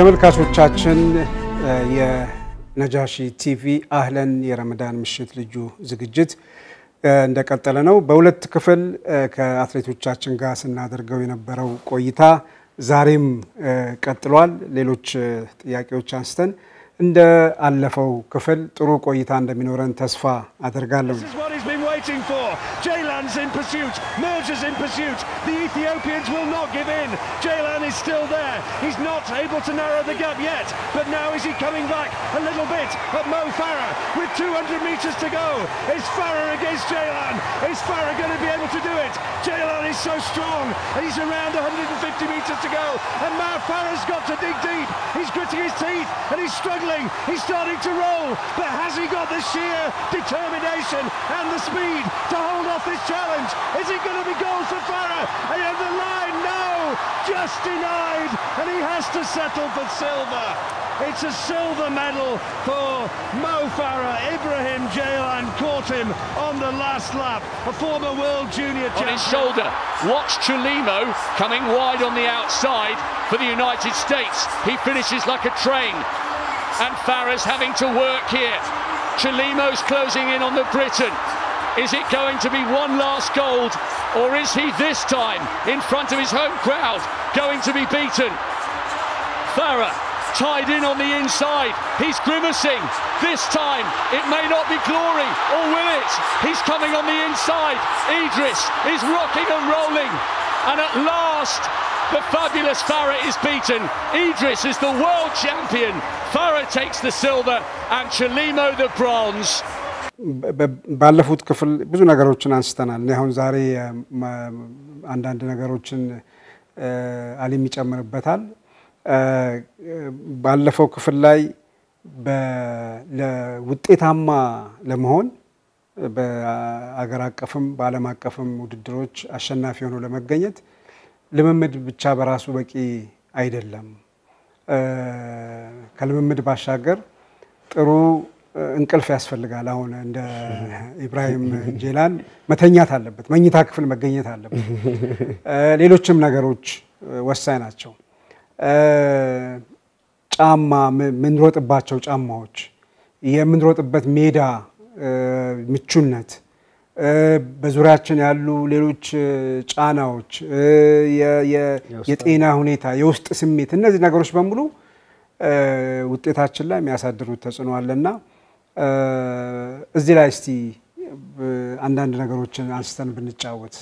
ተመልካቾቻችን የነጃሺ ቲቪ አህለን የረመዳን ምሽት ልዩ ዝግጅት እንደቀጠለ ነው። በሁለት ክፍል ከአትሌቶቻችን ጋር ስናደርገው የነበረው ቆይታ ዛሬም ቀጥሏል። ሌሎች ጥያቄዎች አንስተን እንደ አለፈው ክፍል ጥሩ ቆይታ እንደሚኖረን ተስፋ አደርጋለሁ። Waiting for Jaylan's in pursuit, Merger's in pursuit. The Ethiopians will not give in. Jaylan is still there. He's not able to narrow the gap yet, but now is he coming back a little bit at Mo Farah with 200 meters to go. Is Farah against Jaylan? Is Farah going to be able to do it? Jaylan is so strong and he's around 150 meters to go, and Mo Farah's got to dig deep. He's gritting his teeth and he's struggling. He's starting to roll, but has he got the sheer determination and the speed to hold off this challenge? Is it going to be gold for Farah? And at the line, no! Just denied, and he has to settle for silver. It's a silver medal for Mo Farah. Ibrahim Jaylan caught him on the last lap. A former world junior champion. On his shoulder, watch Chulimo coming wide on the outside for the United States. He finishes like a train, and Farah's having to work here. Chulimo's closing in on the Briton. Is it going to be one last gold, or is he this time in front of his home crowd going to be beaten? Farah tied in on the inside. He's grimacing. This time it may not be glory, or will it? He's coming on the inside. Idris is rocking and rolling, and at last the fabulous Farah is beaten. Idris is the world champion. Farah takes the silver and Chulimo the bronze. ባለፉት ክፍል ብዙ ነገሮችን አንስተናል። አሁን ዛሬ አንዳንድ ነገሮችን አሊም ይጨምርበታል። ባለፈው ክፍል ላይ ለውጤታማ ለመሆን በአገር አቀፍም በዓለም አቀፍም ውድድሮች አሸናፊ ሆኖ ለመገኘት ልምምድ ብቻ በራሱ በቂ አይደለም። ከልምምድ ባሻገር ጥሩ እንቅልፍ ያስፈልጋል። አሁን እንደ ኢብራሂም ጄላን መተኛት አለበት፣ መኝታ ክፍል መገኘት አለበት። ሌሎችም ነገሮች ወሳኝ ናቸው። ጫማ ምንሮጥባቸው ጫማዎች፣ የምንሮጥበት ሜዳ ምቹነት፣ በዙሪያችን ያሉ ሌሎች ጫናዎች፣ የጤና ሁኔታ፣ የውስጥ ስሜት፣ እነዚህ ነገሮች በሙሉ ውጤታችን ላይ የሚያሳድሩት ተጽዕኖ አለና እዚህ ላይ እስቲ አንዳንድ ነገሮችን አንስተን ብንጫወት።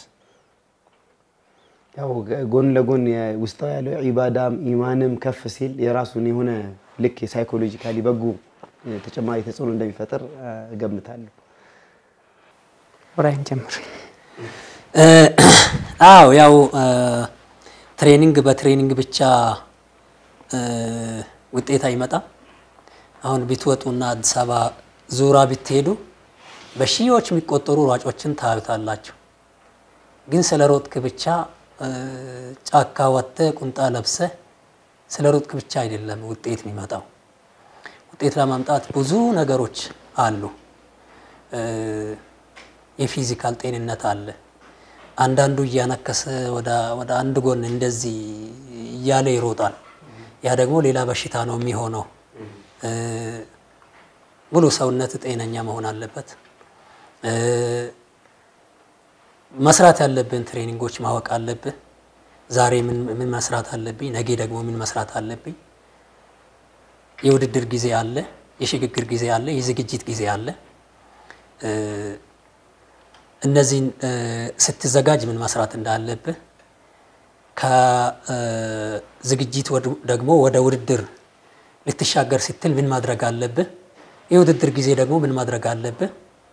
ያው ጎን ለጎን ውስጣው ያለው ኢባዳም ኢማንም ከፍ ሲል የራሱን የሆነ ልክ ሳይኮሎጂካሊ በጎ ተጨማሪ ተጽዕኖ እንደሚፈጥር እገምታለሁ። ወራይን ጀምር። ያው ትሬኒንግ በትሬኒንግ ብቻ ውጤት አይመጣ። አሁን ቢትወጡና አዲስ አበባ ዙራ ቢትሄዱ በሺዎች የሚቆጠሩ ሯጮችን ታዩታላችሁ። ግን ስለሮጥክ ብቻ ጫካ ወጥተ ቁንጣ ለብሰ ስለሮጥክ ብቻ አይደለም ውጤት የሚመጣው። ውጤት ለማምጣት ብዙ ነገሮች አሉ። የፊዚካል ጤንነት አለ። አንዳንዱ እያነከሰ ወደ አንድ ጎን እንደዚህ እያለ ይሮጣል። ያ ደግሞ ሌላ በሽታ ነው የሚሆነው። ሙሉ ሰውነት ጤነኛ መሆን አለበት። መስራት ያለብን ትሬኒንጎች ማወቅ አለብን። ዛሬ ምን መስራት አለብኝ፣ ነገ ደግሞ ምን መስራት አለብኝ። የውድድር ጊዜ አለ፣ የሽግግር ጊዜ አለ፣ የዝግጅት ጊዜ አለ። እነዚህን ስትዘጋጅ ምን መስራት እንዳለብህ ከዝግጅት ደግሞ ወደ ውድድር ልትሻገር ስትል ምን ማድረግ አለብህ፣ የውድድር ጊዜ ደግሞ ምን ማድረግ አለብህ።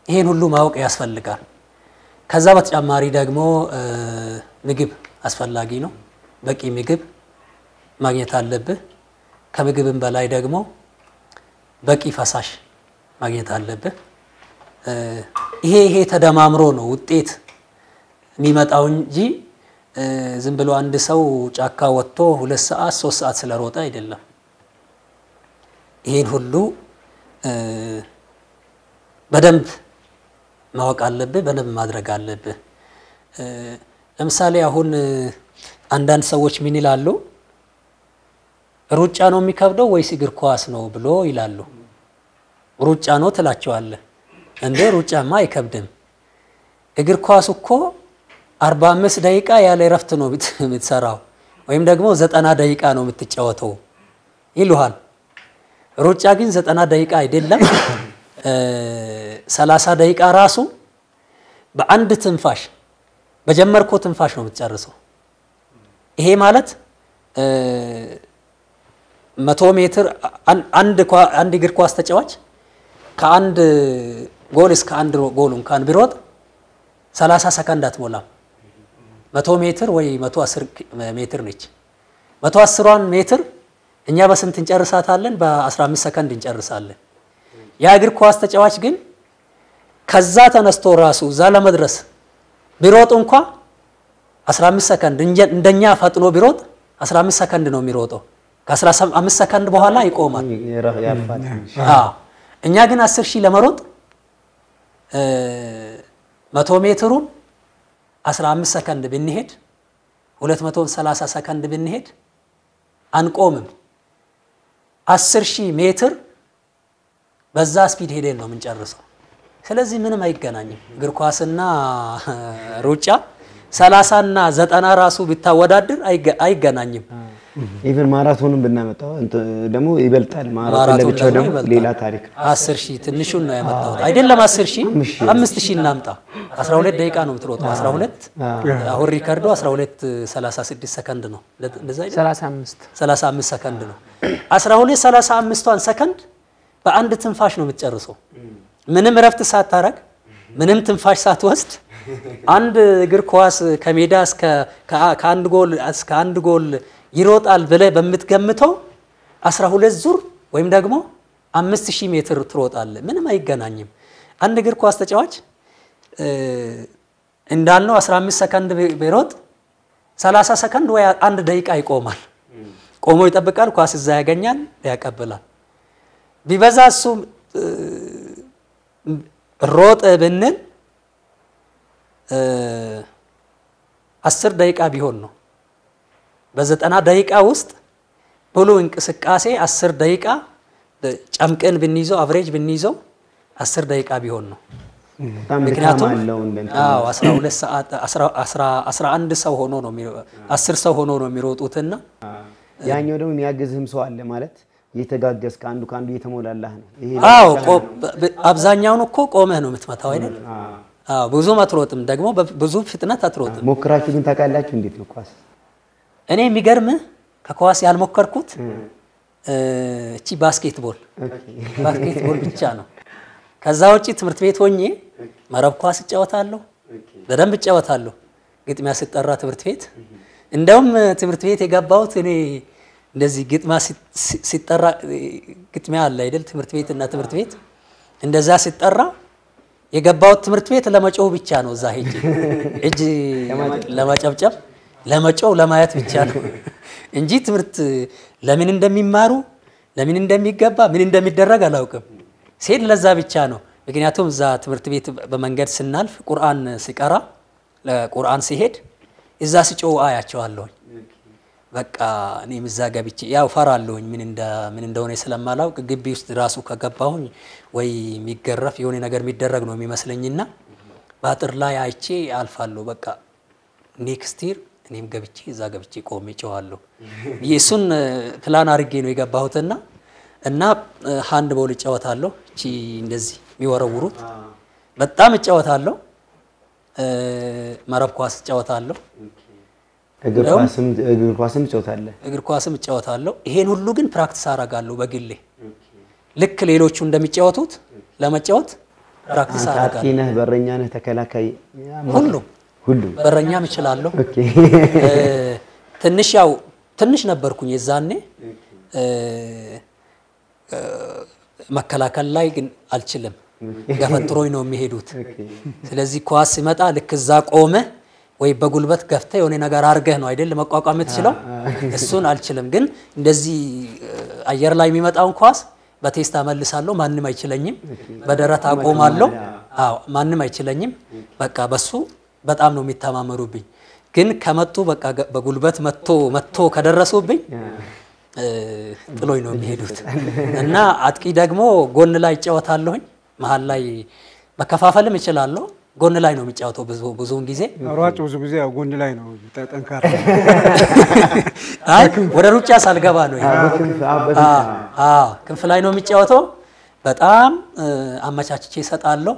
ይሄን ሁሉ ማወቅ ያስፈልጋል። ከዛ በተጨማሪ ደግሞ ምግብ አስፈላጊ ነው። በቂ ምግብ ማግኘት አለብህ። ከምግብም በላይ ደግሞ በቂ ፈሳሽ ማግኘት አለብህ። ይሄ ተደማምሮ ነው ውጤት የሚመጣው እንጂ ዝም ብሎ አንድ ሰው ጫካ ወጥቶ 2 ሰዓት 3 ሰዓት ስለሮጠ አይደለም። ይሄን ሁሉ በደንብ ማወቅ አለብህ፣ በደንብ ማድረግ አለብህ። ለምሳሌ አሁን አንዳንድ ሰዎች ምን ይላሉ? ሩጫ ነው የሚከብደው ወይስ እግር ኳስ ነው ብሎ ይላሉ ሩጫ ነው ትላቸዋለህ እንደ ሩጫማ አይከብድም እግር ኳስ እኮ 45 ደቂቃ ያለ እረፍት ነው የምትሰራው ወይም ደግሞ 90 ደቂቃ ነው የምትጫወተው ይሉሃል ሩጫ ግን 90 ደቂቃ አይደለም 30 ደቂቃ ራሱ በአንድ ትንፋሽ በጀመርኮ ትንፋሽ ነው የምትጨርሰው ይሄ ማለት 100 ሜትር አንድ እግር ኳስ ተጫዋች ከአንድ ጎል እስከ አንድ ጎል እንኳን ቢሮጥ 30 ሰከንድ አትሞላም 100 ሜትር ወይ 110 ሜትር ነች 110ን ሜትር እኛ በስንት እንጨርሳታለን በ15 ሰከንድ እንጨርሳለን ያ እግር ኳስ ተጫዋች ግን ከዛ ተነስቶ ራሱ እዛ ለመድረስ ቢሮጥ እንኳን 15 ሰከንድ እንደኛ ፈጥኖ ቢሮጥ 15 ሰከንድ ነው የሚሮጠው ከ15 ሰከንድ በኋላ ይቆማል እኛ ግን 10000 ለመሮጥ 100 ሜትሩን 15 ሰከንድ ብንሄድ 230 ሰከንድ ብንሄድ አንቆምም 10000 ሜትር በዛ ስፒድ ሄደን ነው የምንጨርሰው ስለዚህ ምንም አይገናኝም እግር ኳስና ሩጫ 30 እና 90 ራሱ ቢታወዳድር አይገናኝም ኢቨን ማራቶንን ብናመጣው ደግሞ ይበልጣል ማራቶን ለብቻው ደግሞ ሌላ ታሪክ 10000 ትንሹን ነው ያመጣው አይደለም 10000 5000 እናምጣ 12 ደቂቃ ነው የምትሮጠው 12 አሁን ሪከርዱ 12:36 ሰከንድ ነው እንደዛ አይደል 35 ሰከንድ ነው 12:35ን ሰከንድ በአንድ ትንፋሽ ነው የምትጨርሰው ምንም ረፍት ሳታረግ ምንም ትንፋሽ ሳትወስድ አንድ እግር ኳስ ከሜዳ እስከ ከአንድ ጎል ይሮጣል ብለ በመትገምተው 12 ዙር ወይም ደግሞ 5000 ሜትር ትሮጣለ ምንም አይገናኝም አንድ እግር ኳስ ተጫዋች እንዳልነው 15 ሰከንድ ቢሮጥ 30 ሰከንድ ወይ 1 ደቂቃ ይቆማል ቆሞ ይጠብቃል ኳስ እዛ ያገኛል ያቀብላል ቢበዛ እሱ ሮጥ ብንል 10 ደቂቃ ቢሆን ነው በ90 ደቂቃ ውስጥ ብሎ እንቅስቃሴ 10 ደቂቃ ጨምቀን ብንይዘው አቨሬጅ ብንይዘው 10 ደቂቃ ቢሆን ነው ምክንያቱም 12 ሰዓት 11 ሰው ሆኖ ነው 10 ሰው ሆኖ ነው የሚሮጡትና ያኛው ደግሞ የሚያገዝህም ሰው አለ ማለት እየተጋገዝ ካንዱ እየተሞላላህ ነው አብዛኛውን እኮ ቆመህ ነው የምትመታው አይደል ብዙ አትሮጥም ደግሞ ብዙ ፍጥነት አትሮጥም ሞክራችሁ ግን ታውቃላችሁ እንዴት ነው ኳስ እኔ የሚገርም ከኳስ ያልሞከርኩት እቺ ባስኬትቦል ብቻ ነው ከዛ ውጪ ትምህርት ቤት ሆኜ መረብ ኳስ እጫወታለሁ በደንብ እጫወታለሁ ግጥሚያ ሲጠራ ትምህርት ቤት እንደውም ትምህርት ቤት የገባሁት እኔ እንደዚህ ሲጠራ ግጥሚያ አለ አይደል ትምህርት ቤት እና ትምህርት ቤት እንደዛ ሲጠራ የገባሁት ትምህርት ቤት ለመጮህ ብቻ ነው እዛ ሄጄ እጅ ለማጨብጨብ ለመጮህ ለማየት ብቻ ነው እንጂ ትምህርት ለምን እንደሚማሩ ለምን እንደሚገባ ምን እንደሚደረግ አላውቅም ሲል ለዛ ብቻ ነው ምክንያቱም እዛ ትምህርት ቤት በመንገድ ስናልፍ ቁርአን ሲቀራ ለቁርአን ሲሄድ እዛ ሲጮህ አያቸዋለሁ በቃ እኔ ምዛገብቼ ያው ፈራለሁኝ ምን እንደሆነ ስለማላውቅ ግቢ ውስጥ ራሱ ከገባሁኝ ወይ የሚገረፍ የሆነ ነገር የሚደረግ ነው የሚመስለኝና ባጥር ላይ አይቼ አልፋለሁ በቃ ኔክስት ይር እኔም ገብቼ እዛ ገብቼ ቆሜ ጮሃለሁ ኢየሱስን ፕላን አድርጌ ነው የገባሁትና እና ሃንድ ቦል እጫወታለሁ እቺ እንደዚህ የሚወረውሩት በጣም እጫወታለሁ መረብ ኳስ እጫወታለሁ እግር ኳስም እጫወታለሁ ይሄን ሁሉ ግን ፕራክቲስ አደርጋለሁ በግሌ ልክ ሌሎቹ እንደሚጫወቱት ለመጫወት ፕራክቲስ አደርጋለሁ ታኪነህ በረኛ ነህ ተከላካይ ሁሉ በረኛም እችላለሁ ትንሽ ነበርኩኝ የዛኔ መከላከል ላይ ግን አልችልም ገፈትሮኝ ነው የሚሄዱት ስለዚህ ኳስ ሲመጣ ልክ እዛ ቆመ ወይ በጉልበት ገፍተ የሆነ ነገር አርገህ ነው አይደል መቋቋም የምትችለው እሱን አልችልም ግን እንደዚህ አየር ላይ የሚመጣውን ኳስ በቴስታ መልሳለሁ ማንንም አይችለኝም በደረት አቆማለሁ ማንንም አይችለኝም በቃ በሱ በጣም ነው የሚተማመሩብኝ ግን ከመጡ በቃ በጉልበት መጥቶ ከደረሱብኝ ጥሎኝ ነው የሚሄዱት እና አጥቂ ደግሞ ጎን ላይ ጫወታለሁኝ መሃል ላይ መከፋፈልም እችላለሁ ጎን ላይ ነው የሚጫወተው ብዙውን ጊዜ ሯጭ ብዙ ጊዜ ያው ጎን ላይ ነው ጠንካራ አይ ወደ ሩጫ ሳልገባ ነው ክንፍ ላይ ነው የሚጫወተው በጣም አመቻችቼ እሰጣለሁ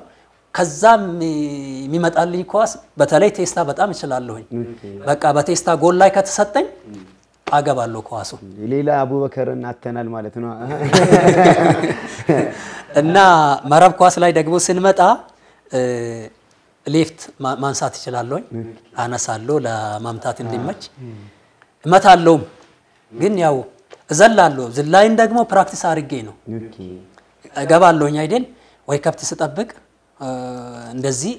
ከዛም የሚመጣልኝ ኳስ በተለይ ቴስታ በጣም እችላለሁኝ በቃ በቴስታ ጎል ላይ ከተሰጠኝ አገባለሁ ኳሱ ሌላ አቡበከርን አተናል ማለት ነው እና መረብ ኳስ ላይ ደግሞ ስንመጣ ሌፍት ማንሳት እችላለሁ አነሳለሁ ለማምታት እንዲመች እመታለሁ ግን ያው እዘላለሁ ዝላይን ደግሞ ፕራክቲስ አድርጌ ነው እገባለሁኝ አይደል ወይ ከብት ስጠብቅ እንደዚህ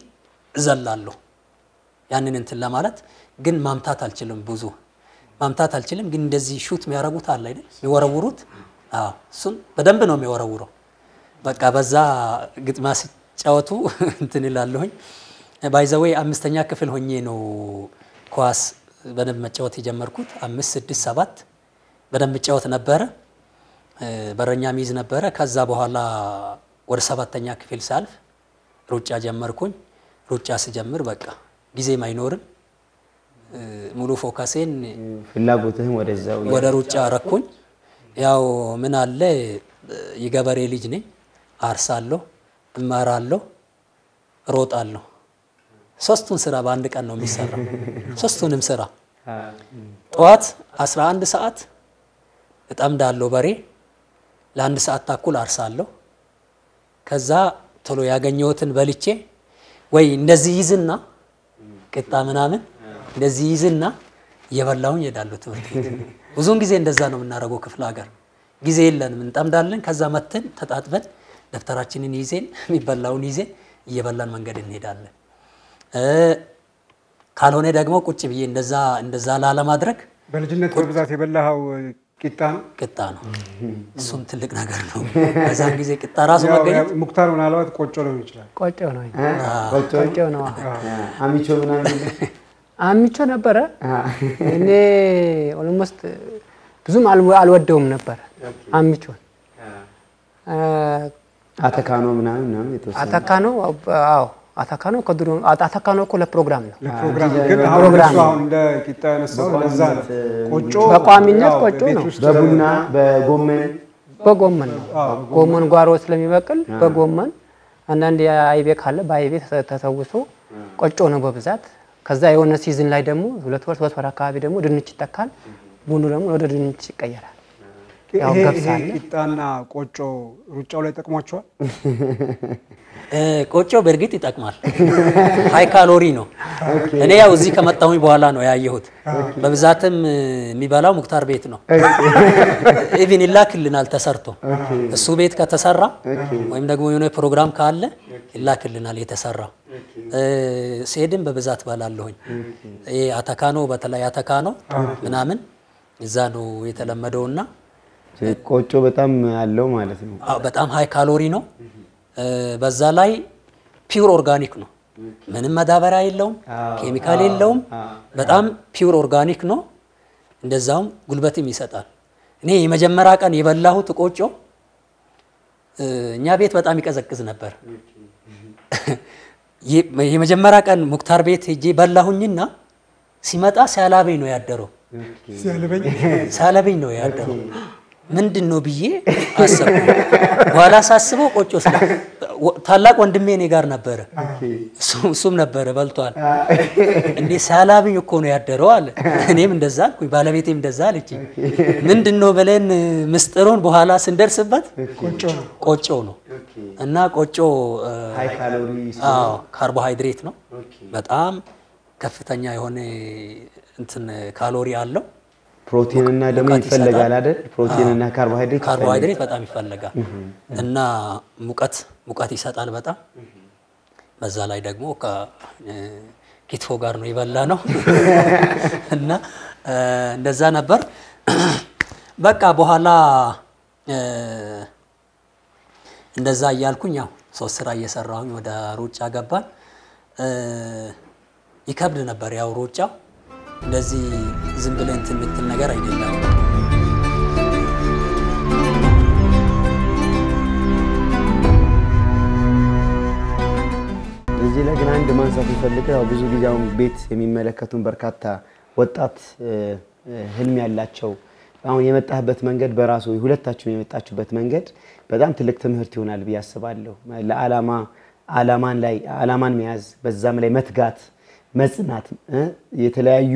እዘላለሁ ያንን እንትን ለማለት ግን ማምታት አልችልም ብዙ ማምታት አልችልም ግን እንደዚህ ሹት የሚያረጉት አለ አይደል የሚወረውሩት እሱን በደንብ ነው የሚወረውረው በቃ በዛ ግጥማ ሲጫወቱ እንትን ይላልሁኝ ባይዘዌይ አምስተኛ ክፍል ሆኜ ነው ኳስ በደንብ መጫወት የጀመርኩት 5 6 7 በደንብ መጫወት ነበር በረኛ ሚዝ ነበር ከዛ በኋላ ወደ 7ኛ ክፍል ሳልፍ ሩጫ ጀመርኩኝ ሩጫ ሲጀምር በቃ ጊዜ ማይኖርም ሙሉ ፎከሴን ፍላጎትህን ወደዛው ወደ ሩጫ አረኩኝ ያው ምን አለ የገበሬ ልጅ ነኝ አርሳለሁ እማራለሁ ሮጣለሁ ሶስቱን ስራ በአንድ ቀን ነው የሚሰራው ሶስቱንም ስራ ጧት 11 ሰዓት እጠምዳለሁ በሬ ለአንድ ሰዓት ታኩል አርሳለሁ ከዛ ቶሎ ያገኘሁትን በልቼ ወይ እንደዚህ ይዝና ቅጣ ምናምን እንደዚህ ይዝና እየበላሁኝ እሄዳለሁ ትምህርት ቤት ብዙውን ጊዜ እንደዛ ነው የምናረገው ክፍለ ሀገር ጊዜ የለንም እንጠምዳለን ከዛ መተን ተጣጥበን ደፍተራችንን ይዘን የሚበላውን ይዘን እየበላን መንገድ እንሄዳለን ካልሆነ ደግሞ ቁጭ ብዬ እንደዛ ላለማድረግ በልጅነት በብዛት የበላው ቂጣ ነው እሱም ትልቅ ነገር ነው በዛን ጊዜ ቂጣ ራሱ መገኘት ሙክታር ምናልባት ቆጮ ነው ይችላል ቆጮ ነው አሚቾ ምናምን አሚቾ ነበረ እኔ ኦልሞስት ብዙም አልወደውም ነበር አሚቾ አተካኖ ምናምን የተወሰነ አተካኖ ከድሮ አተካኖ እኮ ለፕሮግራም ነው ግን አሁን እንደ ቂጣ ያነሳው ለዛ ቆጮ በቋሚነት ቆጮ ነው በቡና በጎመን ነው ጎመን ጓሮ ስለሚበቅል በጎመን አንዳንድ አይቤ ካለ በአይቤ ተሰውሶ ቆጮ ነው በብዛት ከዛ የሆነ ሲዝን ላይ ደግሞ 2 ወር 3 ወር አካባቢ ደግሞ ድንች ይተካል ቡኑ ደግሞ ወደ ድንች ይቀየራል ያው ገብሳለ ቂጣና ቆጮ ሩጫው ላይ ተጠቅሟቸዋል ቆጮ በርግጥ ይጠቅማል ሃይ ካሎሪ ነው እኔ ያው እዚህ ከመጣሁኝ በኋላ ነው ያየሁት በብዛትም የሚበላው ሙክታር ቤት ነው ኢቭን ይላክልናል ተሰርቶ እሱ ቤት ከተሰራ ወይም ደግሞ የሆነ ፕሮግራም ካለ ይላክልናል የተሰራ ሲሄድም በብዛት ባላለሁኝ አተካኖ በተለይ አተካኖ ምናምን እዛ ነው የተለመደውና ቆጮ በጣም አለው ማለት ነው በጣም ሃይ ካሎሪ ነው በዛ ላይ ፒውር ኦርጋኒክ ነው ምንም ማዳበሪያ የለውም ኬሚካል የለውም በጣም ፒውር ኦርጋኒክ ነው እንደዛውም ጉልበትም ይሰጣል እኔ የመጀመሪያ ቀን የበላሁት ቆጮ እኛ ቤት በጣም ይቀዘቅዝ ነበር የመጀመሪያ ቀን ሙክታር ቤት ሄጄ በላሁኝና ሲመጣ ሲያላበኝ ነው ያደረው ሲያላበኝ ነው ያደረው ምንድነው ብዬ አሰብኩ በኋላ ሳስበው ቆጮ ታላቅ ወንድሜ እኔ ጋር ነበር እሱም ነበር በልቷል እንዴ ሲያላበኝ እኮ ነው ያደረው አለ እኔም እንደዛ አልኩኝ ባለቤቴም እንደዛ አለች ምንድነው በለን ምስጥሩን በኋላ ስንደርስበት ቆጮ ነው እና ቆጮ ሃይ ካሎሪ ካርቦሃይድሬት ነው በጣም ከፍተኛ የሆነ እንትን ካሎሪ አለው ፕሮቲን እና ደግሞ ይፈልጋል አይደል ፕሮቲን እና ካርቦሃይድሬት በጣም ይፈልጋል እና ሙቀት ይሰጣል በጣም በዛ ላይ ደግሞ ከኪትፎ ጋር ነው ይበላነው እና እንደዛ ነበር በቃ በኋላ እንደዛ ያልኩኝ ያው ሶስት ስራ እየሰራሁኝ ወደ ሩጫ ገባን ይከብድ ነበር ያው ሩጫው እንደዚህ ዝም ብለን እንትን ነገር አይደለም ላይ ግን አንድ ማንሳት ይፈልጋል ብዙ ጊዜው ቤት የሚመለከቱን በርካታ ወጣት ህልም ያላቸው አሁን የመጣህበት መንገድ በራሱ ሁለታችሁ የመጣችሁበት መንገድ በጣም ትልቅ ትምህርት ይሆናል በያስባለሁ ለዓላማን መያዝ በዛም ላይ መትጋት መጽናት የተለያዩ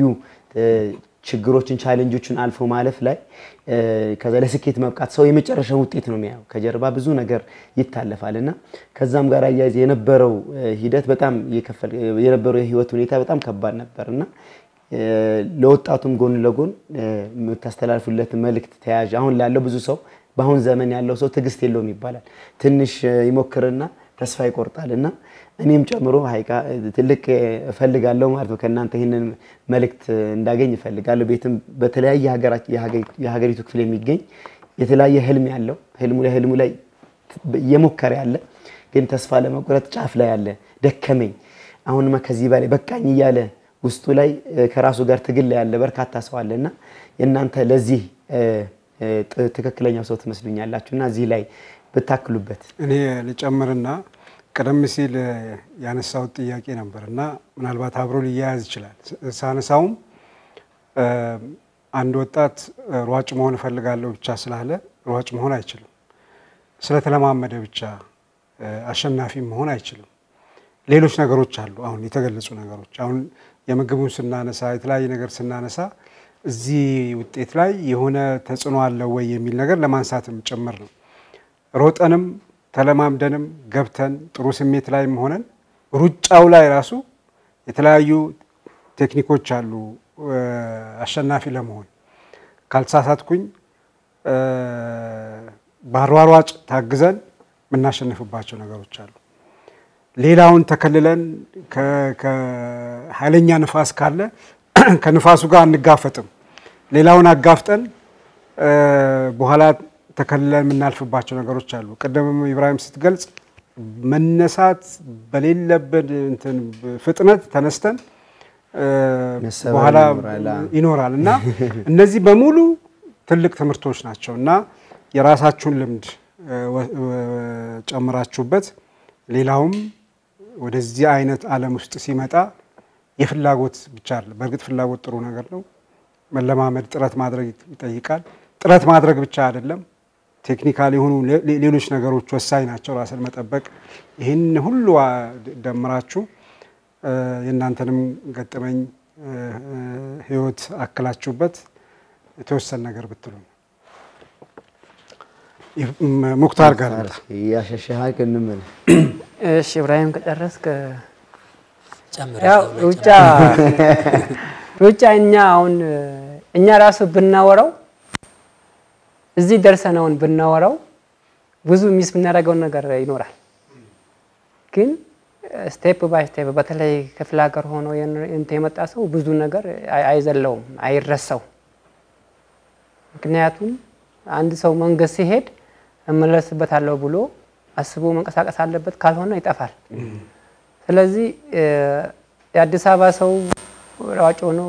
ችግሮችን ቻሌንጆችን አልፎ ማለፍ ላይ ከዛ ለስኬት መብቃት ሰው የመጨረሻው ውጤት ነው የሚያው ከጀርባ ብዙ ነገር ይታለፋልና ከዛም ጋር አያይዝ የነበረው ሂደት በጣም የነበረው የህይወት ሁኔታ በጣም ከባድ ነበርና ለወጣቱም ጎን ለጎን የምታስተላልፉለት መልእክት ተያዥ አሁን ላለው ብዙ ሰው በአሁን ዘመን ያለው ሰው ትግስት የለውም ይባላል ትንሽ ይሞክርና ተስፋ ይቆርጣልና እኔም ጨምሮ ሃይቃ ትልቅ ፈልጋለሁ ማለት ነው ከናንተ ይሄንን መልእክት እንዳገኝ ፈልጋለሁ ቤትም በተለያየ የሀገሪቱ ክፍል የሚገኝ የተለያየ ህልም ያለው ህልሙ ላይ የሞከረ ያለ ግን ተስፋ ለመቁረጥ ጫፍ ላይ ያለ ደከመኝ አሁንማ ከዚህ በላይ በቃኝ ይያለ ውስጡ ላይ ከራሱ ጋር ትግል ያለ በርካታ ሰው አለና የናንተ ለዚህ ትክክለኛው ሰው ትመስሉኛላችሁና እዚህ ላይ በታክሉበት እኔ ልጨምርና ቀደም ሲል ያነሳው ጥያቄ ነበርና ምናልባት አብሮ ሊያያዝ ይችላል ሳነሳውም አንድ ወጣት ሯጭ መሆን ፈልጋለሁ ብቻ ስላለ ሯጭ መሆን አይችልም ስለተለማመደ ብቻ አሸናፊ መሆን አይችልም ሌሎች ነገሮች አሉ አሁን የተገለጹ ነገሮች አሁን የምግቡን ስናነሳ የተለያየ ነገር ስናነሳ እዚህ ውጤት ላይ የሆነ ተጽዕኖ አለው ወይ የሚል ነገር ለማንሳትም ጭምር ነው ሮጠንም ተለማምደንም ገብተን ጥሩ ስሜት ላይ ሆነን ሩጫው ላይ ራሱ የተለያዩ ቴክኒኮች አሉ አሸናፊ ለመሆን ካልተሳሳትኩኝ ባሯሯጭ ታግዘን ምናሸንፍባቸው ነገሮች አሉ ሌላውን ተከልለን ከኃይለኛ ንፋስ ካለ ከንፋሱ ጋር አንጋፈጥም ሌላውን አጋፍጠን በኋላ ተከልለን ምናልፍባቸው ነገሮች አሉ ቀደም ኢብራሂም ስትገልጽ መነሳት በሌለበት እንትን ፍጥነት ተነስተን በኋላ ይኖራልና እነዚህ በሙሉ ትልቅ ትምህርቶች ናቸውና የራሳችሁን ልምድ ጨምራችሁበት ሌላውም ወደዚህ አይነት ዓለም ውስጥ ሲመጣ የፍላጎት ብቻ አይደለም በርግጥ ፍላጎት ጥሩ ነገር ነው መለማመድ ጥረት ማድረግ ይጠይቃል ጥረት ማድረግ ብቻ አይደለም ቴክኒካሊ ሆኑ ሌሎች ነገሮች ወሳኝ ናቸው ራስን መጠበቅ ይሄን ሁሉ ደምራችሁ የናንተንም ገጠመኝ ህይወት አክላችሁበት የተወሰነ ነገር ብትሉ ሙክታር ጋር ያሸሸሃ ከነመለ እሺ ኢብራሂም ከጨረስክ ጨምር ያው ሩጫ እኛ ራሱ ብናወራው እዚህ ደርሰናውን ብናወራው ብዙ ሚስ ምናረጋው ነገር ይኖራል ግን ስቴፕ ባይ ስቴፕ በተለይ ክፍለ ሀገር ሆኖ የመጣ ሰው ብዙ ነገር አይዘለውም አይረሳው ምክንያቱም አንድ ሰው መንገድ ሲሄድ እመለስበታለሁ ብሎ አስቦ መንቀሳቀስ አለበት ካልሆነ ይጠፋል ስለዚህ የአዲስ አበባ ሰው ሯጭ ሆኖ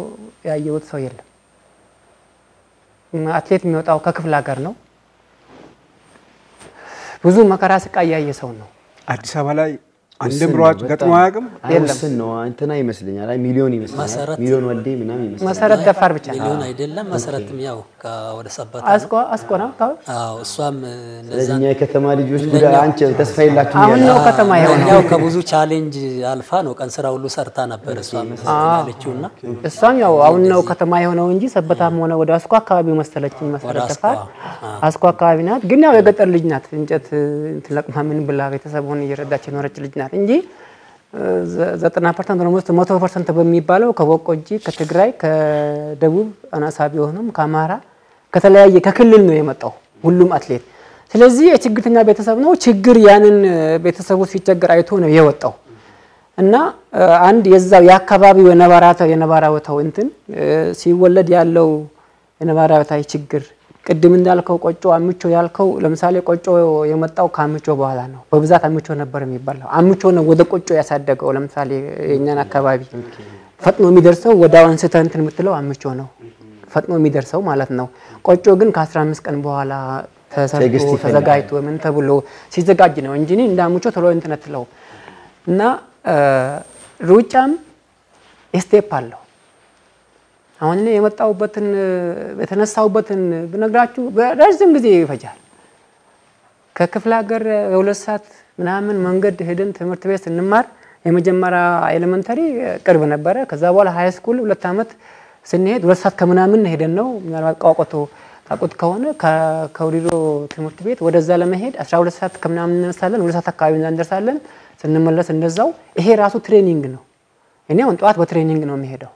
ያየውት ሰው የለም አትሌት የሚወጣው ከክፍለ ሀገር ነው ብዙ መከራ ስቃይ ያየ ሰው ነው አዲስ አበባ ላይ አንድም ሯጭ ገጥሞ አያውቅም የለም ነው እንትና ይመስልኛል አይ ሚሊዮን ይመስልኛል ሚሊዮን ወልዴ ምናምን ይመስልኛል መሰረት ደፋር ብቻ ሚሊዮን አይደለም መሰረትም ያው ወደ ሰባታ አስቆና አዎ እሷም ለኛ የከተማ ልጆች ጉዳ አንቺ ተስፋ ይላችሁ አሁን ነው ከተማ ያው ከብዙ ቻሌንጅ አልፋ ነው ቀን ስራ ሁሉ ሰርታ ነበር እሷም ያለችውና እሷም ያው አሁን ነው ከተማ የሆነው እንጂ ሰበታም ሆነ ወደ አስቆ አካባቢ መሰለችኝ መሰረት ደፋር አስቆ አካባቢ ናት ግን ያው የገጠር ልጅ ናት እንጨት ትለቅማ ምን ብላ ቤተሰቡን እየረዳች ኖረች ልጅ ናት እንጂ 90% ነው 100% በሚባለው ከቦቆጂ ከትግራይ ከደቡብ አናሳቢ ሆኖም ከአማራ ከተለያየ ከክልል ነው የመጣው ሁሉም አትሌት ስለዚህ የችግርተኛ ቤተሰብ ነው ችግር ያንን ቤተሰቡ ሲቸገር አይቶ ነው የወጣው እና አንድ የዛው ያካባቢው የነባራው እንትን ሲወለድ ያለው የነባራው ችግር ቅድም እንዳልከው ቆጮ አምቾ ያልከው ለምሳሌ ቆጮ የመጣው ካምቾ በኋላ ነው በብዛት አምቾ ነበር የሚባለው አምቾ ነው ወደ ቆጮ ያሳደገው ለምሳሌ የኛን አካባቢ ፈጥኖ የሚደርሰው ወዳው አንስተን እንትን የምትለው አምቾ ነው ፈጥኖ የሚደርሰው ማለት ነው ቆጮ ግን ከ15 ቀን በኋላ ተዘጋጅቶ ምን ተብሎ ሲዘጋጅ ነው እንጂ እንደ አምቾ ተሎ እንትነትለው እና ሩጫም ስቴፕ አለው። አሁን እኔ የመጣሁበትን የተነሳሁበትን ብነግራችሁ ረጅም ጊዜ ይፈጃል። ከክፍለ ሀገር የ2 ሰዓት ምናምን መንገድ ሄደን ትምህርት ቤት ስንማር የመጀመሪያ ኤሌመንተሪ ቅርብ ነበረ። ከዛ በኋላ ሃይ ስኩል 2 አመት ስንሄድ 2 ሰዓት ከምናምን ሄደን ነው ምናልባት ቋቋቶ ታቁት ከሆነ ከውዲሮ ትምህርት ቤት ወደዛ ለመሄድ 12 ሰዓት ከምናምን እንነሳለን። 2 ሰዓት አካባቢ እንደርሳለን። ስንመለስ እንደዛው። ይሄ ራሱ ትሬኒንግ ነው። እኔ አሁን ጠዋት በትሬኒንግ ነው የሚሄደው።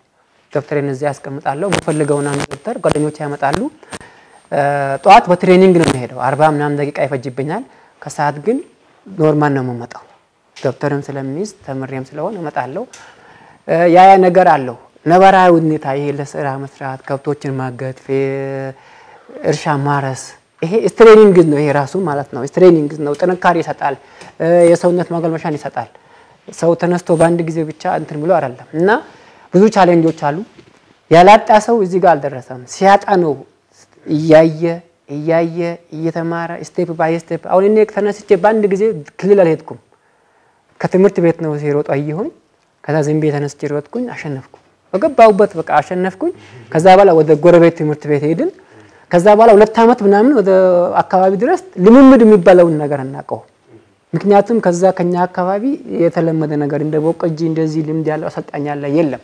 ደብተሬን እዚህ ያስቀምጣለሁ። በፈልገውና ደብተር ጓደኞቼ ያመጣሉ። ጠዋት በትሬኒንግ ነው የሚሄደው። 40 ምናምን ደቂቃ ይፈጅብኛል። ከሰዓት ግን ኖርማል ነው የምመጣው። ደብተርን ስለሚይዝ ተምሬም ስለሆነ እመጣለሁ። ያ ነገር አለው። ነባራዊ ሁኔታ ይሄ ለስራ መስራት፣ ከብቶችን ማገድ፣ እርሻ ማረስ ይሄ ትሬኒንግ ነው። ይሄ ራሱ ማለት ነው ትሬኒንግ ነው። ጥንካሬ ይሰጣል። የሰውነት ማገልመሻን ይሰጣል። ሰው ተነስቶ በአንድ ጊዜ ብቻ እንትን ብሎ አይደለም እና ብዙ ቻሌንጆች አሉ። ያላጣ ሰው እዚህ ጋር አልደረሰም። ሲያጣ ነው እያየ እየተማረ ስቴፕ ባይ ስቴፕ። አሁን እኔ ተነስቼ በአንድ ጊዜ ክልል አልሄድኩም። ከትምህርት ቤት ነው ሲሮጥ አየሁኝ። ከዛ ዝም ብዬ ተነስቼ ሮጥኩኝ፣ አሸነፍኩ። በገባሁበት በቃ አሸነፍኩኝ። ከዛ በኋላ ወደ ጎረቤት ትምህርት ቤት ሄድን። ከዛ በኋላ 2 አመት ምናምን ወደ አካባቢ ድረስ ልምምድ የሚባለውን ነገር እናቀው። ምክንያቱም ከዛ ከኛ አካባቢ የተለመደ ነገር እንደ ቦቀጂ እንደዚህ ልምድ ያለው አሰልጣኝ ያለ የለም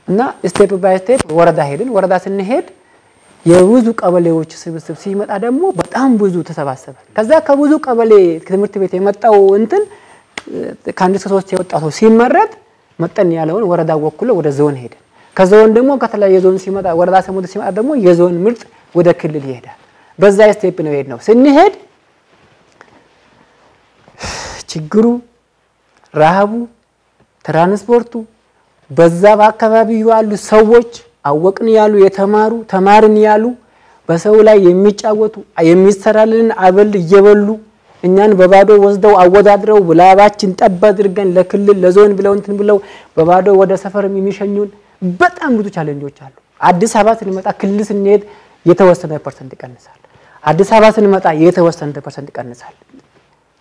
እና ስቴፕ ባይ ስቴፕ ወረዳ ሄድን። ወረዳ ስንሄድ የብዙ ቀበሌዎች ስብስብ ሲመጣ ደግሞ በጣም ብዙ ተሰባሰበ። ከዛ ከብዙ ቀበሌ ትምህርት ቤት የመጣው እንትን ከአንድ እስከ 3 የወጣው ሰው ሲመረጥ መጠን ያለውን ወረዳ ወክሎ ወደ ዞን ሄደ። ከዞን ደግሞ ከተለያየ ዞን ሲመጣ ወረዳ ሰሞኑን ሲመጣ ደግሞ የዞን ምርጥ ወደ ክልል ይሄዳል። በዛ ስቴፕ ነው ሄድ ነው። ስንሄድ ችግሩ ረሃቡ፣ ትራንስፖርቱ፣ በዛ በአካባቢው ያሉ ሰዎች አወቅን ያሉ የተማሩ ተማርን ያሉ በሰው ላይ የሚጫወቱ የሚሰራልን አበል እየበሉ እኛን በባዶ ወስደው አወዳድረው ላባችን ጠብ አድርገን ለክልል ለዞን ብለው እንትን ብለው በባዶ ወደ ሰፈር የሚሸኙን በጣም ብዙ ቻሌንጆች አሉ። አዲስ አበባ ስንመጣ ክልል ስንሄድ የተወሰነ ፐርሰንት ይቀንሳል። አዲስ አበባ ስንመጣ የተወሰነ ፐርሰንት ይቀንሳል።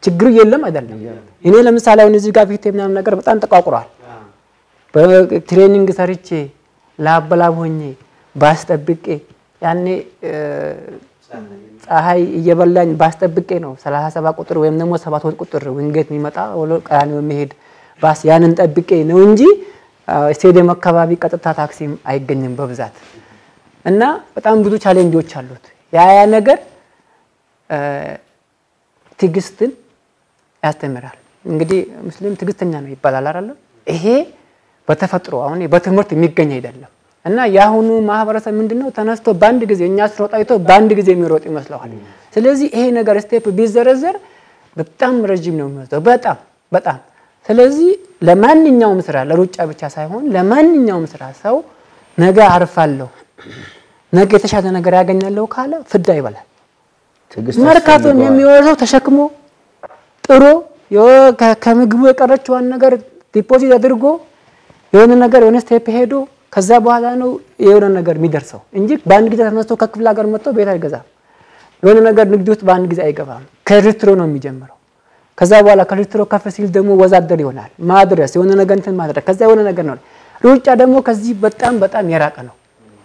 ችግሩ የለም አይደለም። እኔ ለምሳሌ አሁን እዚህ ጋር ፊት ምናምን ነገር በጣም ተቋቁሯል። በትሬኒንግ ሰርቼ ላበላብ ሆኜ ባስጠብቄ ያኔ ፀሐይ እየበላኝ ባስጠብቄ ነው 37 ቁጥር ወይም ደግሞ 72 ቁጥር ወንጌት የሚመጣ ወሎ ቀራኒዮ የሚሄድ ባስ ያንን ጠብቄ ነው እንጂ ስቴዲየም አካባቢ ቀጥታ ታክሲም አይገኝም በብዛት እና በጣም ብዙ ቻሌንጆች አሉት። ያ ነገር ትግስትን ያስተምራል። እንግዲህ ሙስሊም ትግስተኛ ነው ይባላል አይደል? ይሄ በተፈጥሮ አሁን በትምህርት የሚገኝ አይደለም እና ያሁኑ ማህበረሰብ ምንድነው ተነስቶ ባንድ ጊዜ እኛ ስሮጣይቶ ባንድ ጊዜ የሚሮጥ ይመስላል። ስለዚህ ይሄ ነገር ስቴፕ ቢዘረዘር በጣም ረጅም ነው የሚወስደው በጣም ስለዚህ ለማንኛውም ስራ ለሩጫ ብቻ ሳይሆን ለማንኛውም ስራ ሰው ነገ አርፋለሁ ነገ የተሻለ ነገር ያገኛለሁ ካለ ፍዳ ይበላል። መርካቶ የሚወርሰው ተሸክሞ ጥሩ ከምግቡ የቀረችዋን ነገር ዲፖዚት አድርጎ የሆነ ነገር የሆነ ስቴፕ ሄዶ ከዛ በኋላ ነው የሆነ ነገር የሚደርሰው እንጂ በአንድ ጊዜ ተነስቶ ከክፍለ ሀገር መጥቶ ቤት አይገዛም። የሆነ ነገር ንግድ ውስጥ በአንድ ጊዜ አይገባም። ከሪትሮ ነው የሚጀምረው። ከዛ በኋላ ከሪትሮ ከፍ ሲል ደግሞ ወዛደር ይሆናል። ማድረስ የሆነ ነገር እንትን ማድረግ ከዛ የሆነ ነገር ነው። ሩጫ ደግሞ ከዚህ በጣም የራቀ ነው።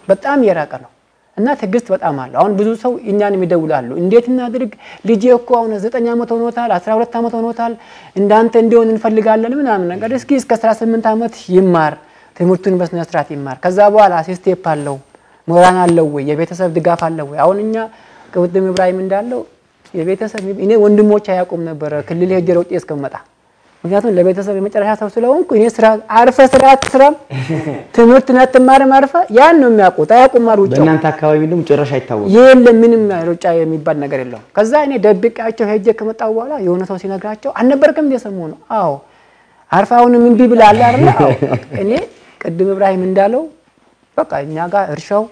በጣም የራቀ ነው እና ትግስት በጣም አለ። አሁን ብዙ ሰው እኛን የሚደውላሉ እንዴት እናድርግ ልጄ እኮ አሁን 9 አመት ሆኖታል 12 አመት ሆኖታል እንዳንተ እንዲሆን እንፈልጋለን ምናምን ነገር እስኪ እስከ 18 አመት ይማር ትምህርቱን በስነ ስርዓት ይማር። ከዛ በኋላ ስቴፕ አለው ሞራን አለው ወይ የቤተሰብ ድጋፍ አለው ወይ? አሁን እኛ ከወደም ኢብራሂም እንዳለው የቤተሰብ እኔ ወንድሞች ያቆም ነበር ክልል ሄጀ ሮጬ እስከመጣ ምክንያቱም ለቤተሰብ የመጨረሻ ሰው ስለሆንኩ እኔ ስራ አርፈ ስርዓት ስራም ትምህርት ነጥማር ማርፈ ያን ነው የሚያውቁት አያውቁም ሩጫ በእናንተ አካባቢ ደግሞ ጭራሽ አይታወቅም የለም ምንም ሩጫ የሚባል ነገር የለም። ከዛ እኔ ደብቄያቸው ሄጀ ከመጣው በኋላ የሆነ ሰው ሲነግራቸው አልነበርክም እንደሰሙ ነው አዎ አርፋውንም እንቢ ብላል አይደል? አዎ እኔ ቅድም ኢብራሂም እንዳለው በቃ እኛ ጋር እርሻው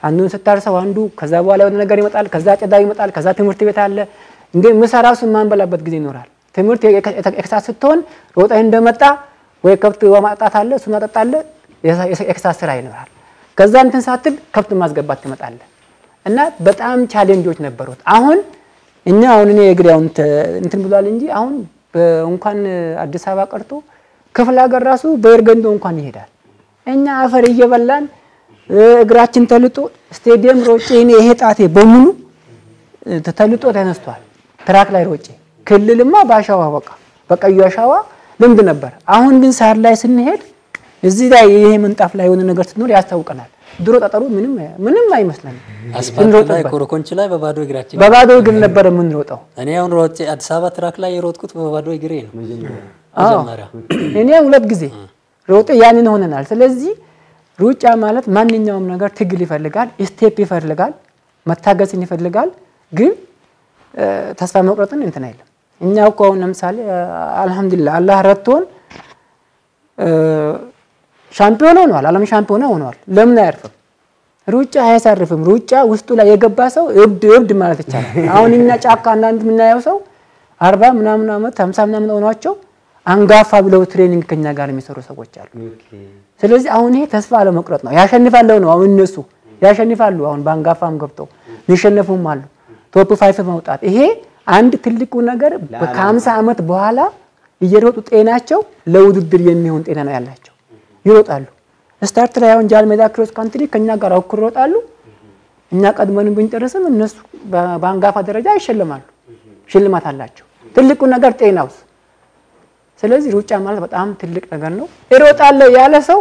አንዱን ስታርሰው አንዱ ከዛ በኋላ የሆነ ነገር ይመጣል ከዛ ጨዳ ይመጣል ከዛ ትምህርት ቤት አለ እንዴ መሰራሱን ማንበላበት ጊዜ ይኖራል። ትምህርት ኤክሳስ ስትሆን ሮጣይ እንደመጣ ወይ ከብት ወማጣት አለ እሱን አጣጣለ ኤክሳስ ስራ ይኖራል። ከዛ እንትን ሳትል ከብት ማስገባት ትመጣለ እና በጣም ቻሌንጆች ነበሩት። አሁን እኔ እግሬ አሁን እንትን ብሏል እንጂ አሁን እንኳን አዲስ አበባ ቀርቶ ክፍለ ሀገር ራሱ በእርገንዶ እንኳን ይሄዳል። እኛ አፈር እየበላን እግራችን ተልጦ ስቴዲየም ሮጬ እኔ ይሄ ጣቴ በሙሉ ተልጦ ተነስቷል። ትራክ ላይ ሮጬ ክልልማ ባሻዋ በቀዩ አሻዋ ልምድ ነበር። አሁን ግን ሳር ላይ ስንሄድ እዚህ ላይ ይሄ ምንጣፍ ላይ የሆነ ነገር ስትኖር ያስታውቀናል። ድሮ ጠጠሩ ምንም አይመስልም። አስፋልት ላይ ኮረኮንች ላይ በባዶ እግራችን በባዶ እግር ነበር የምንሮጠው። እኔ አሁን ሮጬ አዲስ አበባ ትራክ ላይ የሮጥኩት በባዶ እግሬ ነው መጀመሪያ። እኔ 2 ጊዜ ሮጬ ያንን ሆነናል። ስለዚህ ሩጫ ማለት ማንኛውም ነገር ትግል ይፈልጋል፣ ስቴፕ ይፈልጋል፣ መታገስን ይፈልጋል። ግን ተስፋ መቁረጥን እንትን አይደለም። እኛ እኮ አሁን ለምሳሌ አልহামዱሊላህ አላህ ረድቶን ሻምፒዮን ሆኗል፣ ዓለም ሻምፒዮን ሆኗል። ለምን አያርፍም? ሩጫ አያሳርፍም። ሩጫ ውስጡ ላይ የገባ ሰው እብድ ማለት ይቻላል። አሁን እኛ ጫካ አንዳንድ የምናየው ሰው 40 ምናምን ዓመት 50 ምናምን ሆኗቸው አንጋፋ ብለው ትሬኒንግ ከኛ ጋር የሚሰሩ ሰዎች አሉ። ስለዚህ አሁን ይሄ ተስፋ አለመቁረጥ ነው። ያሸንፋሉ ነው አሁን እነሱ ያሸንፋሉ። አሁን ባንጋፋም ገብተው የሚሸነፉም አሉ። ቶፕ 5 መውጣት ይሄ አንድ ትልቁ ነገር ከ50 ዓመት በኋላ እየሮጡ ጤናቸው ለውድድር የሚሆን ጤና ነው ያላቸው። ይሮጣሉ። ስታርት ላይ አሁን ጃል ሜዳ ክሮስ ካንትሪ ከኛ ጋር አውክሮ ይሮጣሉ። እኛ ቀድመን ብንጨርስም እነሱ ባንጋፋ ደረጃ ይሸልማሉ። ሽልማት አላቸው። ትልቁ ነገር ጤናውስ። ስለዚህ ሩጫ ማለት በጣም ትልቅ ነገር ነው። ይሮጣለው ያለ ሰው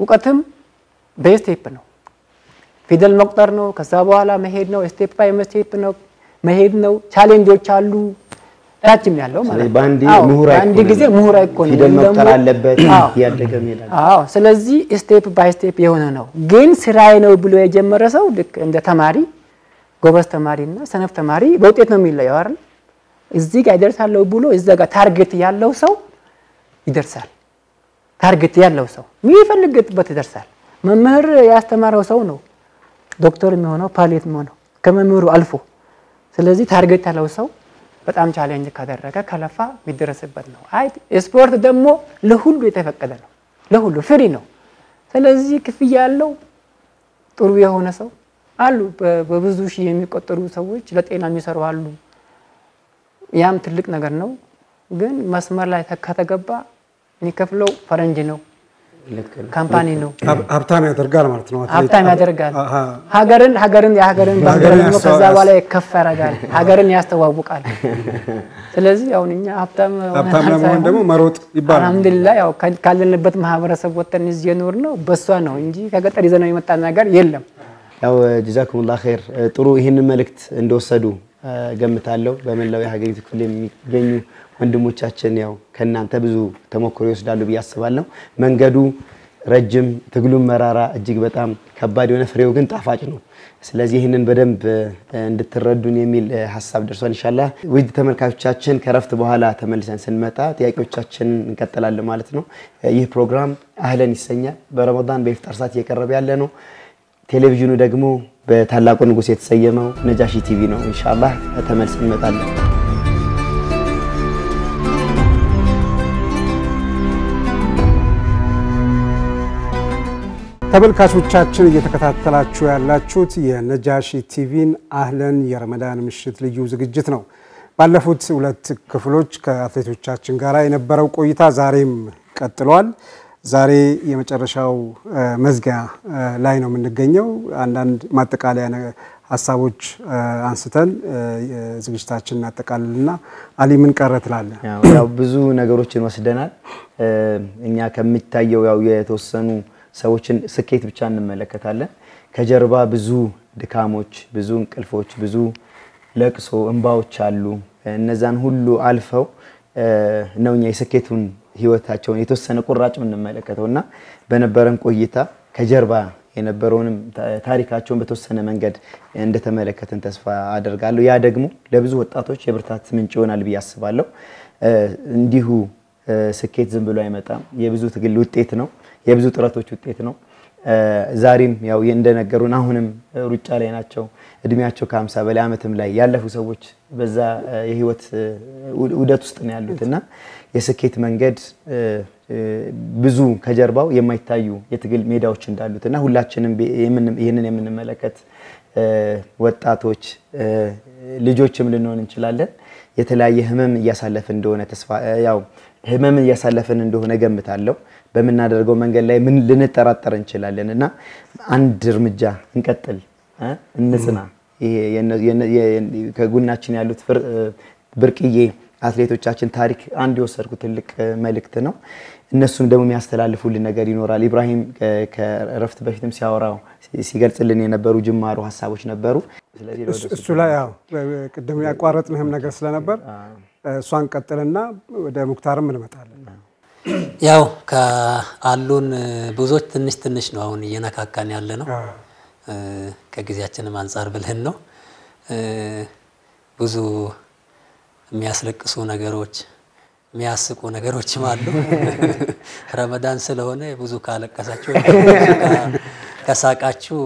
እውቀትም በስቴፕ ነው። ፊደል መቁጠር ነው። ከዛ በኋላ መሄድ ነው። ስቴፕ ባይ ስቴፕ ነው መሄድ ነው። ቻሌንጆች አሉ። ታችም ያለው ማለት ባንዲ ጊዜ ምሁራ ይኮን ፊደል መቁጠር አለበት ያደገም ይላል። ስለዚህ ስቴፕ ባይ ስቴፕ የሆነ ነው። ግን ስራዬ ነው ብሎ የጀመረ ሰው ልክ እንደ ተማሪ ጎበዝ ተማሪና ሰነፍ ተማሪ በውጤት ነው የሚለየው አይደል? እዚህ ጋር ይደርሳለው ብሎ እዛ ጋር ታርጌት ያለው ሰው ይደርሳል። ታርጌት ያለው ሰው የሚፈልግበት ይደርሳል። መምህር ያስተማረው ሰው ነው ዶክተር የሚሆነው ፓይለት የሚሆነው ከመምህሩ አልፎ። ስለዚህ ታርጌት ያለው ሰው በጣም ቻሌንጅ ካደረገ ከለፋ የሚደረስበት ነው። አይ ስፖርት ደግሞ ለሁሉ የተፈቀደ ነው። ለሁሉ ፍሪ ነው። ስለዚህ ክፍያ ያለው ጥሩ የሆነ ሰው አሉ። በብዙ ሺህ የሚቆጠሩ ሰዎች ለጤና የሚሰሩ አሉ። ያም ትልቅ ነገር ነው። ግን መስመር ላይ ከተገባ የሚከፍለው ፈረንጅ ነው፣ ካምፓኒ ነው። ሀብታም ያደርጋል ማለት ነው። ሀብታም ያደርጋል። ሀገርን ባንዲራ ነው ከዛ በኋላ ይከፈራል። ሀገርን ያስተዋውቃል። ስለዚህ አሁን እኛ ሀብታም ለመሆን ደግሞ መሮጥ ይባላል። አልহামዱሊላህ ያው ካለንበት ማህበረሰብ ወጥተን እዚህ የኖር ነው በሷ ነው እንጂ ከገጠር ይዘነው የመጣ ነገር የለም። ያው ጀዛኩሙላህ ኸይር ጥሩ ይሄንን መልእክት እንደወሰዱ ገምታለሁ። በመላው የሀገሪቱ ክፍል የሚገኙ ወንድሞቻችን ያው ከናንተ ብዙ ተሞክሮ ይወስዳሉ ብያስባለሁ። መንገዱ ረጅም ትግሉም መራራ እጅግ በጣም ከባድ የሆነ ፍሬው ግን ጣፋጭ ነው። ስለዚህ ይሄንን በደንብ እንድትረዱን የሚል ሐሳብ ደርሷል። ኢንሻአላህ ውድ ተመልካቾቻችን ከረፍት በኋላ ተመልሰን ስንመጣ ጥያቄዎቻችንን እንቀጥላለን ማለት ነው። ይህ ፕሮግራም አህለን ይሰኛል። በረመዳን በኢፍጣር ሰዓት እየቀረበ ያለ ነው። ቴሌቪዥኑ ደግሞ በታላቁ ንጉስ የተሰየመው ነጃሺ ቲቪ ነው። ኢንሻአላህ ተመልሰን እንመጣለን። ተመልካቾቻችን እየተከታተላችሁ ያላችሁት የነጃሺ ቲቪን አህለን የረመዳን ምሽት ልዩ ዝግጅት ነው። ባለፉት 2 ክፍሎች ከአትሌቶቻችን ጋር የነበረው ቆይታ ዛሬም ቀጥሏል። ዛሬ የመጨረሻው መዝጊያ ላይ ነው የምንገኘው። አንዳንድ ማጠቃለያ ሐሳቦች አንስተን ዝግጅታችንን እናጠቃልልና አሊ ምን ቀረ ትላለህ? ያው ብዙ ነገሮችን ወስደናል። እኛ ከሚታየው ያው የተወሰኑ ሰዎችን ስኬት ብቻ እንመለከታለን። ከጀርባ ብዙ ድካሞች፣ ብዙ እንቅልፎች፣ ብዙ ለቅሶ እንባዎች አሉ። እነዛን ሁሉ አልፈው ነውኛ የስኬቱን ህይወታቸውን የተወሰነ ቁራጭ እንመለከተውና በነበረን ቆይታ ከጀርባ የነበረውንም ታሪካቸውን በተወሰነ መንገድ እንደተመለከተን ተስፋ አደርጋለሁ። ያ ደግሞ ለብዙ ወጣቶች የብርታት ምንጭ ይሆናል ብዬ አስባለሁ። እንዲሁ ስኬት ዝም ብሎ አይመጣም። የብዙ ትግል ውጤት ነው። የብዙ ጥረቶች ውጤት ነው። ዛሬም ያው እንደነገሩን አሁንም ሩጫ ላይ ናቸው። እድሜያቸው ከ50 በላይ ዓመትም ላይ ያለፉ ሰዎች በዛ የህይወት ውደት ውስጥ ነው ያሉትና የስኬት መንገድ ብዙ ከጀርባው የማይታዩ የትግል ሜዳዎች እንዳሉትና ሁላችንም ይሄንን የምንመለከት ወጣቶች ልጆችም ልንሆን እንችላለን። የተለያየ ህመም እያሳለፈ እንደሆነ ተስፋ ያው ህመም እያሳለፈን እንደሆነ ገምታለሁ በመናደርገው መንገድ ላይ ምን ልንጠራጠር እንችላለንና አንድ እርምጃ እንቀጥል እንጽና ይሄ ከጉናችን ያሉት ብርቅዬ አትሌቶቻችን ታሪክ አንድ የወሰድኩ ትልቅ መልእክት ነው እነሱም ደግሞ የሚያስተላልፉልን ነገር ይኖራል ኢብራሂም ከረፍት በፊትም ሲያወራው ሲገልጽልን የነበሩ ጅማሩ ሐሳቦች ነበሩ ስለዚህ እሱ ላይ ያው ቅድም ያቋረጥንህም ነገር ስለነበር እሷን ቀጥልና ወደ ሙክታርም እንመጣለን ያው ከአሉን ብዙዎች ትንሽ ነው አሁን እየነካካን ያለ ነው ከጊዜያችንም አንፃር ብልህን ነው ብዙ የሚያስለቅሱ ነገሮች የሚያስቁ ነገሮችም አሉ ረመዳን ስለሆነ ብዙ ካለቀሳችሁ ከሳቃችሁ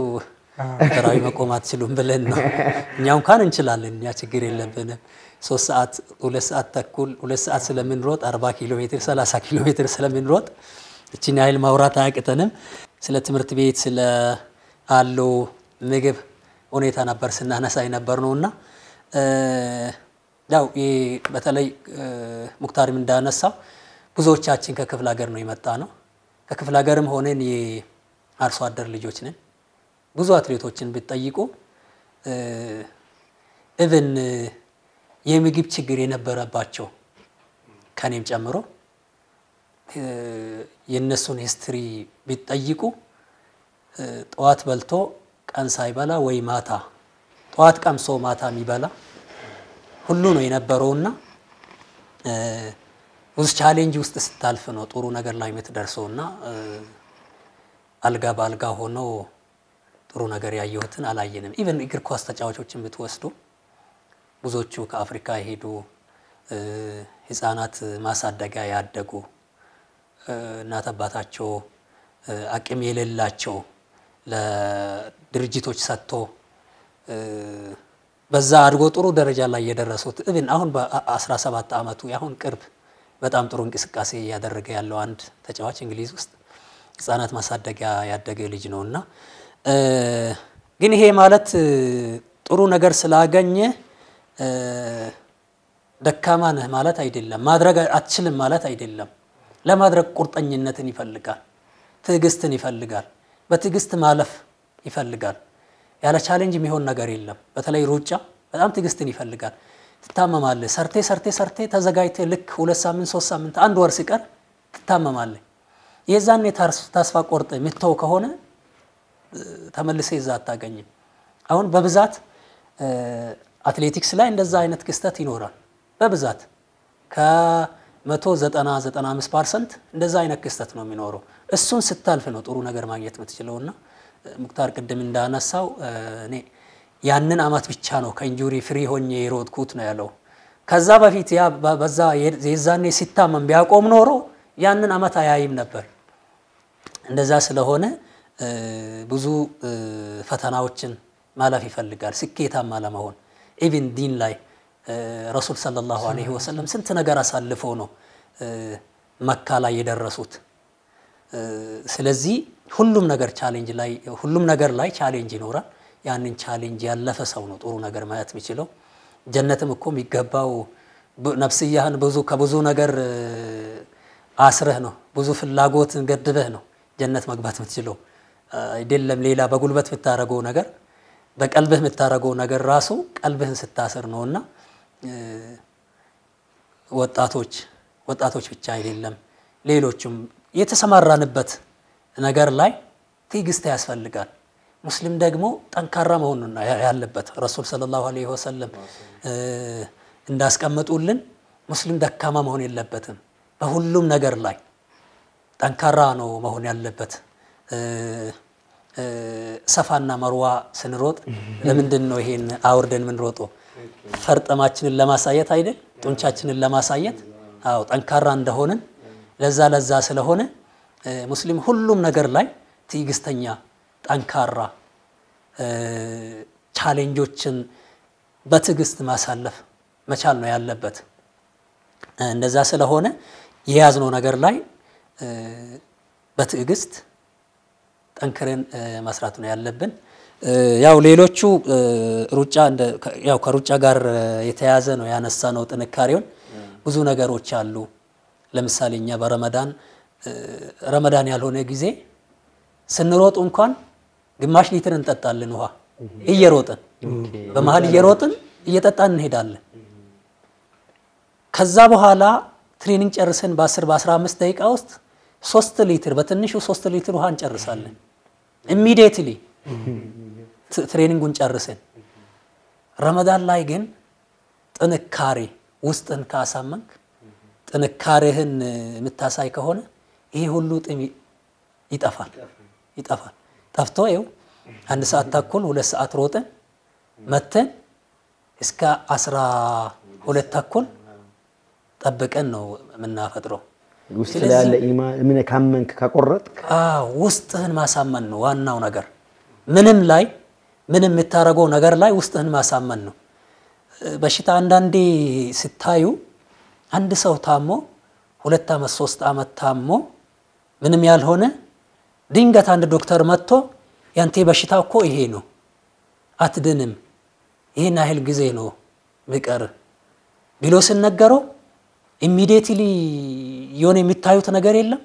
ተራዊ መቆም አትችሉም ብለን ነው እኛም ካን እንችላለን ያ ችግር የለብንም 3 ሰዓት 2 ሰዓት ተኩል 2 ሰዓት ስለምንሮጥ 40 ኪሎ ሜትር 30 ኪሎ ሜትር ስለምንሮጥ እቺን ያህል ማውራት አያቅተንም ስለ ትምህርት ቤት ስለ አሉ ምግብ ሁኔታ ነበር ስናነሳ የነበርነውና ያው በተለይ ሙክታርም እንዳነሳው ብዙዎቻችን ከክፍለ ሀገር ነው የመጣ ነው ከክፍለ ሀገርም ሆነን የአርሶ አደር ልጆች ነን ብዙ አትሌቶችን ብትጠይቁ ኢቭን የምግብ ችግር የነበረባቸው ከኔም ጨምሮ የነሱን ሂስትሪ ቢጠይቁ ጧት በልቶ ቀን ሳይበላ ወይ ማታ ጧት ቀምሶ ማታ የሚበላ ሁሉ ነው የነበረውና ብዙ ቻሌንጅ ውስጥ ስታልፍ ነው ጥሩ ነገር ላይ የምትደርሰውና አልጋ ባልጋ ሆኖ ጥሩ ነገር ያየሁትን አላየንም ኢቭን እግር ኳስ ተጫዋቾችን ብትወስዱ ብዙዎቹ ከአፍሪካ ይሄዱ ህፃናት ማሳደጊያ ያደጉ እናት አባታቸው አቅም የሌላቸው ለድርጅቶች ሰጥቶ በዛ አድጎ ጥሩ ደረጃ ላይ የደረሱት ኢቭን አሁን በ17 አመቱ ያሁን ቅርብ በጣም ጥሩ እንቅስቃሴ ያደረገ ያለው አንድ ተጫዋች እንግሊዝ ውስጥ ህፃናት ማሳደጊያ ያደገ ልጅ ነውና ግን ይሄ ማለት ጥሩ ነገር ስላገኘ ደካማ ነህ ማለት አይደለም ማድረግ አትችልም ማለት አይደለም ለማድረግ ቁርጠኝነትን ይፈልጋል ትዕግስትን ይፈልጋል በትዕግስት ማለፍ ይፈልጋል ያለ ቻሌንጅ የሚሆን ነገር የለም በተለይ ሩጫ በጣም ትዕግስትን ይፈልጋል ትታመማለህ ሰርቴ ተዘጋጅተህ ልክ 2 ሳምንት 3 ሳምንት አንድ ወር ሲቀር ትታመማለህ የዛኔ ተስፋ ቆርጠህ ምትተው ከሆነ ተመልሰህ እዛ አታገኝም አሁን በብዛት አትሌቲክስ ላይ እንደዛ አይነት ክስተት ይኖራል በብዛት ከ190-95% እንደዛ አይነት ክስተት ነው የሚኖረው እሱን ስታልፍ ነው ጥሩ ነገር ማግኘት የምትችለውና ሙክታር ቅድም እንዳነሳው እኔ ያንን አመት ብቻ ነው ከኢንጁሪ ፍሪ ሆኜ የሮጥኩት ነው ያለው ከዛ በፊት ያ በዛ የዛኔ ሲታመም ቢያቆም ኖሮ ያንን አመት አያይም ነበር እንደዛ ስለሆነ ብዙ ፈተናዎችን ማለፍ ይፈልጋል ስኬታማ ለመሆን ኢቭን ዲን ላይ ረሱል ሰለላሁ ዐለይሂ ወሰለም ስንት ነገር አሳልፈው ነው መካ ላይ የደረሱት ስለዚህ ሁሉም ነገር ላይ ቻሌንጅ ይኖራል ያንን ቻሌንጅ ያለፈ ሰው ነው ጥሩ ነገር ማየት የሚችለው ጀነትም እኮ የሚገባው ነፍስያህን ከብዙ ነገር አስረህ ነው ብዙ ፍላጎትን ገድበህ ነው ጀነት መግባት የምትችለው አይደለም ሌላ በጉልበት ብታረገው ነገር በቀልብህ ብታረገው ነገር ራሱ ቀልብህን ስታሰር ነውና ወጣቶች ብቻ አይደለም ሌሎችም የተሰማራንበት ነገር ላይ ትዕግስት ያስፈልጋል ሙስሊም ደግሞ ጠንካራ መሆን ያለበት ረሱል ሰለላሁ ዐለይሂ ወሰለም እንዳስቀመጡልን ሙስሊም ደካማ መሆን የለበትም በሁሉም ነገር ላይ ጠንካራ ነው መሆን ያለበት ሰፋና መርዋ ስንሮጥ ለምንድን ነው ይሄን አውርደን ምን ሮጦ ፈርጠማችንን ለማሳየት አይደል ጡንቻችንን ለማሳየት አው ጠንካራ እንደሆነን ለዛ ስለሆነ ሙስሊም ሁሉም ነገር ላይ ትዕግስተኛ ጠንካራ ቻሌንጆችን በትዕግስት ማሳለፍ መቻል ነው ያለበት እንደዛ ስለሆነ የያዝነው ነገር ላይ በትዕግስት ጠንክረን መስራት ነው ያለብን ያው ሌሎቹ ሩጫ ያው ከሩጫ ጋር የተያዘ ነው ያነሳ ነው ጥንካሬውን ብዙ ነገሮች አሉ ለምሳሌ እኛ በረመዳን ያልሆነ ጊዜ ስንሮጥ እንኳን ግማሽ ሊትር እንጠጣለን ውሃ እየሮጥን በመሃል እየሮጥን እየጠጣን እንሄዳለን ከዛ በኋላ ትሬኒንግ ጨርሰን በ10 በ15 ደቂቃ ውስጥ 3 ሊትር በትንሹ 3 ሊትር ውሃ እንጨርሳለን ኢሚዲየትሊ ትሬኒንጉን ጨርሰን ረመዳን ላይ ግን ጥንካሬ ውስጥን ካሳመንክ ጥንካሬህን የምታሳይ ከሆነ ይሄ ሁሉ ጥም ይጠፋል ጠፍቶ ይው 1 ሰዓት ተኩል 2 ሰዓት ሮጠን መተን እስከ 12 ተኩል ጠብቀን ነው ምናፈጥረው ውስጥ ላይ ያለ ኢማን ምን ካመንክ ከቆረጥክ ውስጥህን ማሳመን ነው ዋናው ነገር ምንም የምታረገው ነገር ላይ ውስጥህን ማሳመን ነው በሽታ አንዳንዴ ስታዩ አንድ ሰው ታሞ 2 አመት 3 አመት ታሞ ምንም ያልሆነ ድንገት አንድ ዶክተር መጥቶ ያንተ በሽታ እኮ ይሄ ነው አትድንም ይሄን ያህል ጊዜ ነው ምቀር ቢሎ ሲነገረው ኢሚዲየትሊ የሆነ የሚታዩት ነገር የለም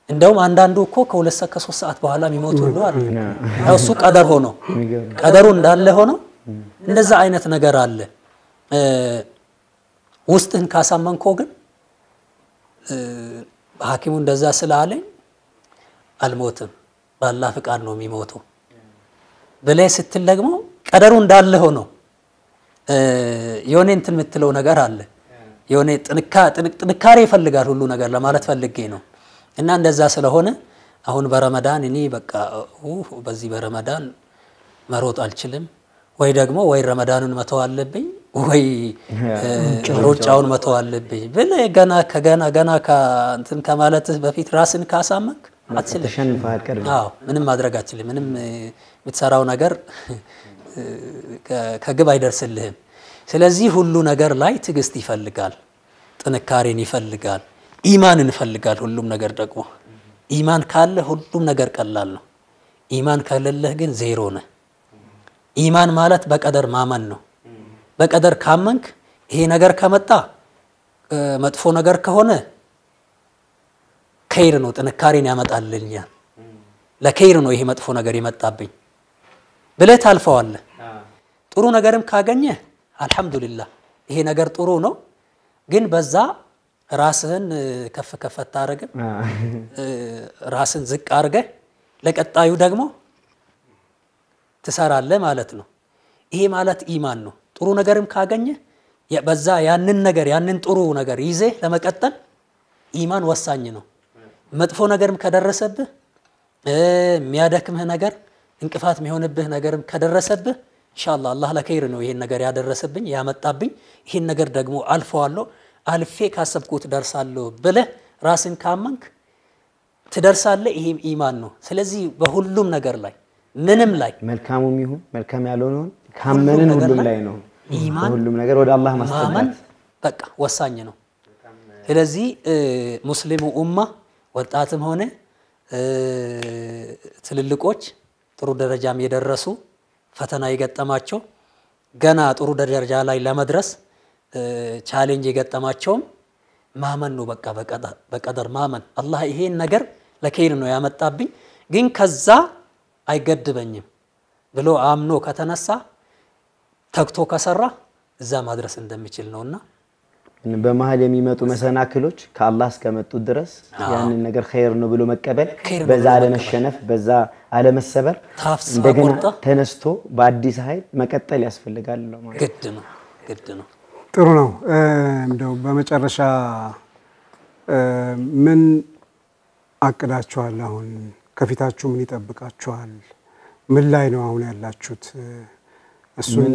እንደውም አንዳንዱ እኮ ከ2 ሰዓት ከ3 ሰዓት በኋላ የሚሞቱ ሁሉ አለ እሱ ቀደር ሆኖ ቀደሩ እንዳለ ሆኖ እንደዛ አይነት ነገር አለ ውስጥን ካሳመንኮ ግን ሐኪሙ እንደዛ ስላለ አልሞትም በአላህ ፍቃድ ነው የሚሞተው በላይ ስትል ደግሞ ቀደሩ እንዳለ ሆኖ የሆነ እንትን የምትለው ነገር አለ የሆነ ጥንካሬ ይፈልጋል ሁሉ ነገር ለማለት ፈልጌ ነው እና እንደዛ ስለሆነ አሁን በረመዳን እኔ በቃ በዚህ በረመዳን መሮጥ አልችልም ወይ ደግሞ ወይ ረመዳኑን መተው አለብኝ ወይ ሩጫውን መተው አለብኝ ገና እንትን ከማለትህ በፊት ራስን ካሳመንክ ተሸንፈሃል ቀድሞ ምንም ማድረግ አትችልም ምንም የምትሰራው ነገር ከግብ አይደርስልህም ስለዚህ ሁሉ ነገር ላይ ትግስት ይፈልጋል ጥንካሬን ይፈልጋል ኢማንን ይፈልጋል ሁሉም ነገር ደግሞ ኢማን ካለ ሁሉም ነገር ቀላል ነው ኢማን ከሌለህ ግን ዜሮ ነህ ኢማን ማለት በቀደር ማመን ነው በቀደር ካመንክ ይሄ ነገር ከመጣ መጥፎ ነገር ከሆነ ከይር ነው ጥንካሬን ያመጣልኛል ለከይር ነው ይሄ መጥፎ ነገር ይመጣብኝ ብለህ ታልፈዋለህ ጥሩ ነገርም ካገኘ አልহামዱሊላህ ይሄ ነገር ጥሩ ነው ግን በዛ ራስህን ከፍ ታረገ ራስን ዝቅ አርገ ለቀጣዩ ደግሞ ትሰራለህ ማለት ነው ይሄ ማለት ኢማን ነው ጥሩ ነገርም ካገኘ በዛ ያንን ጥሩ ነገር ይዘ ለመቀጠል ኢማን ወሳኝ ነው መጥፎ ነገርም ከደረሰብህ የሚያደክምህ ነገር እንቅፋት የሚሆንብህ ነገርም ከደረሰብህ ኢንሻአላህ አላህ ለከይር ነው ይሄን ነገር ያደረሰብኝ ያመጣብኝ ይሄን ነገር ደግሞ አልፈዋለሁ አልፌ ካሰብኩት ደርሳለሁ ብለ ራስን ካመንክ ትደርሳለህ ይሄም ኢማን ነው ስለዚህ በሁሉም ነገር ላይ ምንም ላይ መልካሙም ይሁን መልካም ያልሆነውን ካመንን ሁሉም ላይ ነው ኢማን ሁሉም ነገር ወደ አላህ ማስተማር በቃ ወሳኝ ነው ስለዚህ ሙስሊሙ ኡማ ወጣትም ሆነ ትልልቆች ጥሩ ደረጃም የደረሱ ፈተና ይገጠማቸው ገና ጥሩ ደረጃ ላይ ለመድረስ ቻሌንጅ ይገጠማቸው ማመን ነው በቃ በቀደር ማመን አላህ ይሄን ነገር ለከይር ነው ያመጣብኝ ግን ከዛ አይገድበኝም ብሎ አምኖ ከተነሳ ተክቶ ከሰራ እዛ ማድረስ እንደሚችል ነውና በመሃል የሚመጡ መሰናክሎች ከአላህ እስከመጡ ድረስ ያንን ነገር ኸይር ነው ብሎ መቀበል በዛ አለመሸነፍ በዛ አለመሰበር እንደገና ተነስቶ በአዲስ ኃይል መቀጠል ያስፈልጋል ማለት ግድ ነው ጥሩ ነው እንደው በመጨረሻ ምን አቅዳችኋል አሁን ከፊታችሁ ምን ይጠብቃችኋል ምን ላይ ነው አሁን ያላችሁት እሱን ምን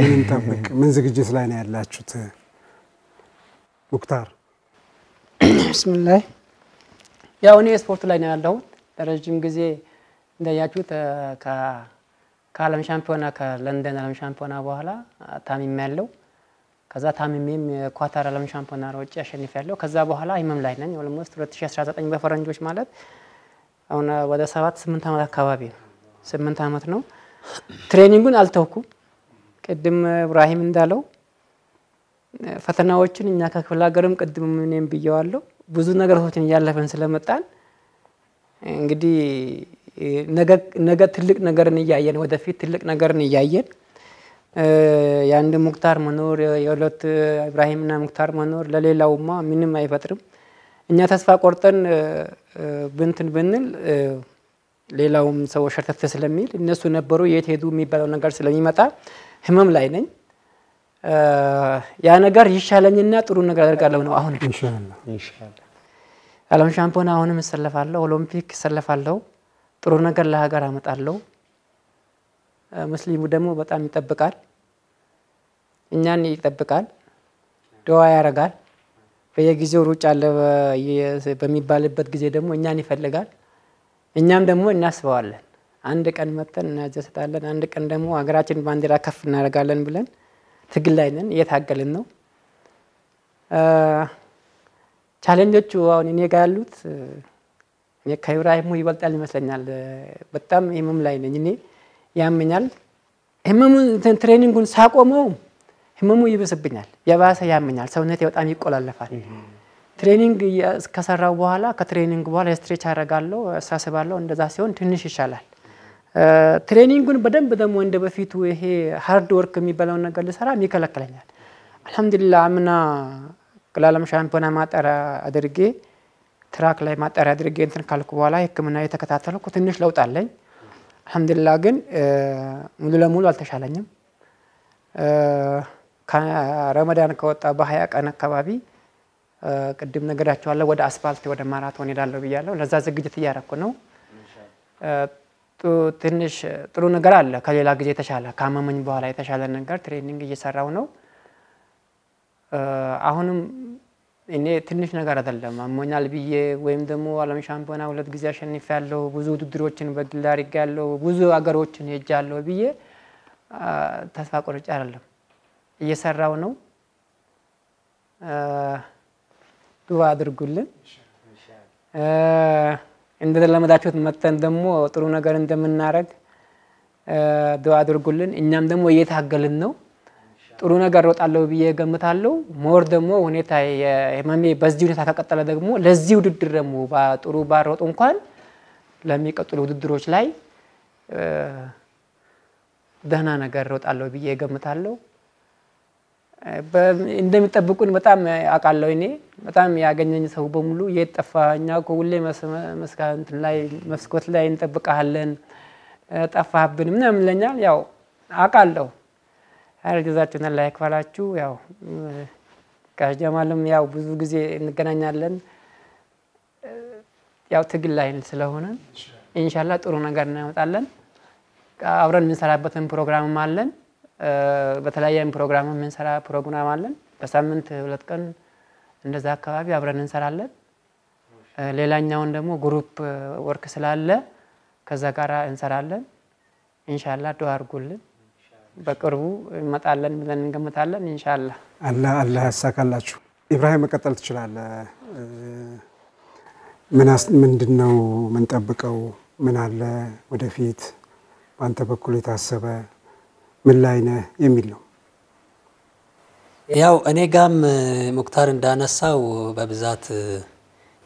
እንጠብቅ ምን ዝግጅት ላይ ነው ያላችሁት ሙክታር ቢስሚላህ ያው እኔ ስፖርት ላይ ነው ያለሁት ለረጅም ጊዜ እንደያችሁት ከዓለም ሻምፒዮና ከለንደን ዓለም ሻምፒዮና በኋላ ታሚም ያለው ከዛ ታሚምም ኳታር ዓለም ሻምፒዮና ሮጬ አሸንፌያለሁ ከዛ በኋላ ህመም ላይ ነኝ ኦልሞስት 2019 በፈረንጆች ማለት አሁን ወደ 7-8 አመት አካባቢ 8 አመት ነው ትሬኒንጉን አልተውኩም። ቅድም ኢብራሂም እንዳለው ፈተናዎችን እኛ ከክፍለ ሀገርም ቅድም ምንም ብየዋለሁ ብዙ ነገሮችን ያለፈን ስለመጣን እንግዲህ ነገ ትልቅ ነገርን እያየን ወደፊት ትልቅ ነገርን እያየን የአንድ ሙክታር መኖር የሁለት ኢብራሂምና ሙክታር መኖር ለሌላውማ ምንም አይፈጥርም። እኛ ተስፋ ቆርጠን ብንል ሌላውም ሰው ሸርተት ስለሚል እነሱ ነበሩ የት ሄዱ የሚባለው ነገር ስለሚመጣ ህመም ላይ ነኝ። ያ ነገር ይሻለኝና ጥሩ ነገር አደርጋለሁ ነው አሁን ኢንሻአላህ ዓለም ሻምፒዮና አሁንም እሰለፋለሁ፣ ኦሎምፒክ እሰለፋለሁ፣ ጥሩ ነገር ለሀገር አመጣለሁ። ሙስሊሙ ደግሞ በጣም ይጠብቃል፣ እኛን ይጠብቃል፣ ዱዓ ያረጋል። በየጊዜው ሩጫ አለ በሚባልበት ጊዜ ደግሞ እኛን ይፈልጋል። እኛም ደግሞ እናስበዋለን። አንድ ቀን መተን እናጀስታለን፣ አንድ ቀን ደግሞ ሀገራችን ባንዲራ ከፍ እናደርጋለን ብለን ትግል ላይ ነን፣ እየታገልን ነው። ቻሌንጆቹ አሁን እኔ ጋር ያሉት እኔ ከኢብራሂሙ ይበልጣል ይመስለኛል። በጣም ህመም ላይ ነኝ እኔ ያመኛል። ህመሙን ትሬኒንጉን ሳቆመው ህመሙ ይብስብኛል፣ የባሰ ያመኛል፣ ሰውነቴ በጣም ይቆላለፋል። ትሬኒንግ ከሰራው በኋላ ከትሬኒንግ በኋላ ስትሬች አደርጋለሁ፣ አሳስባለሁ። እንደዛ ሲሆን ትንሽ ይሻላል። ትሬኒንጉን በደንብ ደግሞ እንደ በፊቱ ይሄ ሃርድ ወርክ የሚባለው ነገር ልሰራ ይከለክለኛል። አልহামዱሊላህ አምና ለዓለም ሻምፒዮና ማጣሪያ አድርጌ ትራክ ላይ ማጣሪያ አድርጌ እንትን ካልኩ በኋላ ህክምና የተከታተልኩ ትንሽ ለውጥ አለኝ። አልহামዱሊላህ ግን ሙሉ ለሙሉ አልተሻለኝም። ከረመዳን ከወጣ በ20 ቀን አካባቢ ቅድም ነገራቸዋለሁ ወደ አስፋልት ወደ ማራቶን ሄዳለሁ ብያለሁ። ለዛ ዝግጅት እያደረኩ ነው። ትንሽ ጥሩ ነገር አለ፣ ከሌላ ጊዜ የተሻለ ካመመኝ በኋላ የተሻለ ነገር ትሬኒንግ እየሰራው ነው። አሁንም እኔ ትንሽ ነገር አይደለም አሞኛል ብዬ ወይም ደግሞ ዓለም ሻምፒዮና 2 ጊዜ አሸንፌያለሁ፣ ብዙ ውድድሮችን በግል አድርጌያለሁ፣ ብዙ አገሮችን ሄጃለሁ ብዬ ተስፋ ቆርጬ አይደለም እየሰራው ነው። ዱዓ አድርጉልን። እንደተለመዳችሁት መተን ደግሞ ጥሩ ነገር እንደምናረግ ዱዓ አድርጉልን። እኛም ደግሞ እየታገልን ነው። ጥሩ ነገር ወጣለው ብዬ ገምታለሁ። ሞር ደግሞ ሁኔታ የማሜ በዚህ ሁኔታ ተቀጠለ ደግሞ ለዚህ ውድድር ደግሞ ጥሩ ባሮጥ እንኳን ለሚቀጥሉ ውድድሮች ላይ ደህና ነገር ወጣለው ብዬ ገምታለሁ። እንደሚጠብቁን በጣም አቃለው። እኔ በጣም ያገኘኝ ሰው በሙሉ የጠፋኛ ኮውሌ መስካንት ላይ መስኮት ላይ እንጠብቃለን ጠፋብን ምናምን ለኛል። ያው አቃለው አርግዛችሁና ላይክ ባላችሁ ያው ጋጀማልም ያው ብዙ ጊዜ እንገናኛለን። ያው ትግል ላይ ስለሆነ ኢንሻአላህ ጥሩ ነገር እናመጣለን። አብረን የምንሰራበትን ፕሮግራም አለን። በተለያየ ፕሮግራም የምንሰራ ፕሮግራም አለን። በሳምንት 2 ቀን እንደዛ አካባቢ አብረን እንሰራለን። ሌላኛውን ደግሞ ግሩፕ ወርክ ስላለ ከዛ ጋራ እንሰራለን። ኢንሻአላህ ዱዓ አድርጉልን። በቅርቡ እንመጣለን ብለን እንገምታለን ኢንሻአላህ። አላህ ያሳካላችሁ። ኢብራሂም መቀጠል ትችላለህ። ምንድነው ምንጠብቀው? ምን አለ ወደፊት በአንተ በኩል የታሰበ ምን ላይ ነህ የሚል ነው። ያው እኔ ጋም ሙክታር እንዳነሳው በብዛት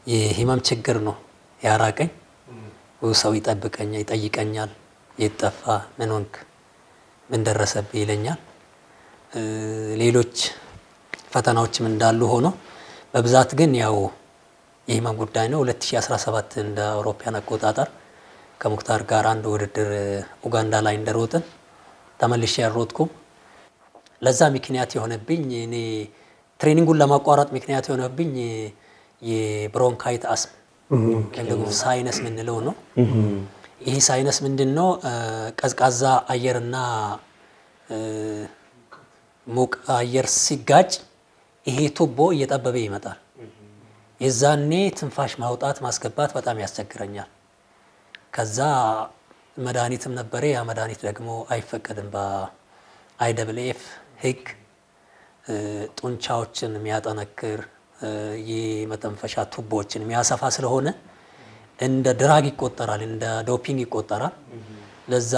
የህመም ችግር ነው ያራቀኝ። ሰው ይጠይቀኛል፣ የጠፋ ምን ሆንክ ምን ደረሰብህ ይለኛል። ሌሎች ፈተናዎችም እንዳሉ ሆኖ በብዛት ግን ያው የህመም ጉዳይ ነው። 2017 እንደ አውሮፓውያን አቆጣጠር ከሙክታር ጋር አንድ ውድድር ኡጋንዳ ላይ እንደሮጥን ተመልሼ ያሮጥኩም። ለዛ ምክንያት የሆነብኝ እኔ ትሬኒንጉን ለማቋረጥ ምክንያት የሆነብኝ የብሮንካይት አስም እንደው ሳይነስ ምንለው ነው። ይሄ ሳይነስ ምንድነው? ቀዝቃዛ አየርና ሙቅ አየር ሲጋጭ ይሄ ቱቦ እየጠበበ ይመጣል። የዛኔ ትንፋሽ ማውጣት ማስገባት በጣም ያስቸግረኛል። ከዛ መድኃኒትም ነበር። ያ መድኃኒት ደግሞ አይፈቀድም በአይደብልኤፍ ህግ። ጡንቻዎችን የሚያጠነክር የመተንፈሻ ቱቦዎችን የሚያሰፋ ስለሆነ እንደ ድራግ ይቆጠራል፣ እንደ ዶፒንግ ይቆጠራል። ለዛ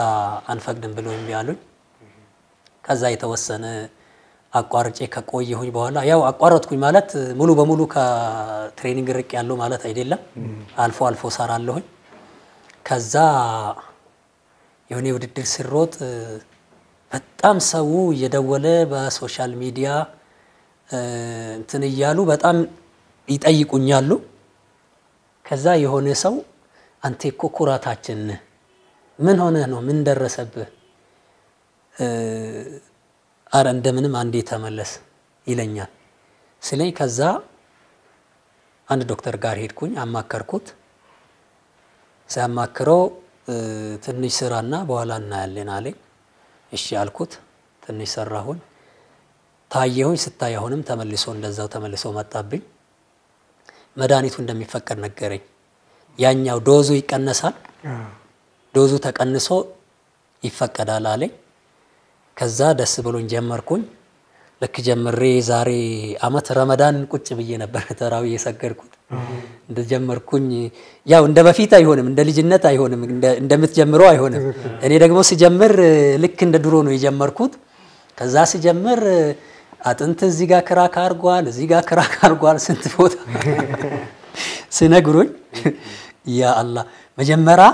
አንፈቅድም ብሎ የሚያሉኝ ከዛ የተወሰነ አቋርጬ ከቆየሁኝ በኋላ ያው አቋረጥኩኝ ማለት ሙሉ በሙሉ ከትሬኒንግ ርቅ ያለው ማለት አይደለም አልፎ አልፎ ሰራለሁኝ ከዛ የሆነ ውድድር ሲሮጥ በጣም ሰው እየደወለ በሶሻል ሚዲያ እንትን ይያሉ በጣም ይጠይቁኛሉ ከዛ የሆነ ሰው አንተ እኮ ኩራታችን ምን ሆነ ነው ምን ደረሰብህ አረ እንደምንም አንዴ ተመለስ ይለኛል ስለይ ከዛ አንድ ዶክተር ጋር ሄድኩኝ አማከርኩት ሲያማክረው ትንሽ ስራና በኋላ እናያለን አለኝ እሺ አልኩት ትንሽ ሰራሁኝ ታየሁኝ ስታየሁንም ተመልሶ እንደዛው ተመልሶ መጣብኝ መድኃኒቱ እንደሚፈቀድ ነገረኝ ያኛው ዶዙ ይቀነሳል ዶዙ ተቀንሶ ይፈቀዳል አለኝ ከዛ ደስ ብሎኝ ጀመርኩኝ ለክ ጀምሬ ዛሬ አመት ረመዳን ቁጭ ብዬ ነበር ተራዊ የሰገድኩት እንደጀመርኩኝ ያው እንደ በፊት አይሆንም እንደ ልጅነት አይሆንም እንደምትጀምረው አይሆንም እኔ ደግሞ ሲጀምር ልክ እንደ ድሮ ነው የጀመርኩት ከዛ ሲጀምር አጥንት እዚህ ጋር ክራክ አርጓል እዚህ ጋር ክራክ አርጓል ስንት ቦታ ሲነግሩኝ ያ አላህ መጀመሪያ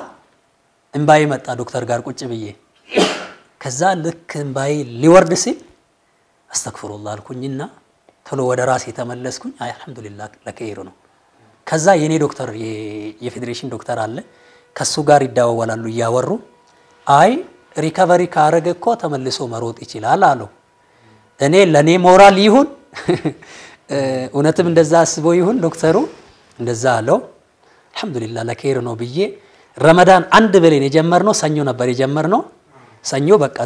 እንባይ መጣ ዶክተር ጋር ቁጭ ብዬ ከዛ ልክ እንባይ ሊወርድ ሲል አስተግፍሩላህ አልኩኝና ተሎ ወደ ራሴ ተመለስኩኝ አይ አልহামዱሊላህ ለከይሩ ነው ከዛ የኔ ዶክተር የፌዴሬሽን ዶክተር አለ ከሱ ጋር ይዳወላሉ ያወሩ አይ ሪከቨሪ ካረገ እኮ ተመልሶ መሮጥ ይችላል አሉ እኔ ለኔ ሞራል ይሁን እውነትም እንደዛ አስቦ ይሁን ዶክተሩ እንደዛ አለው አልহামዱሊላህ ለከይሩ ነው ብዬ ረመዳን አንድ ብለን የጀመርነው ሰኞ ነበር የጀመርነው ሰኞ በቃ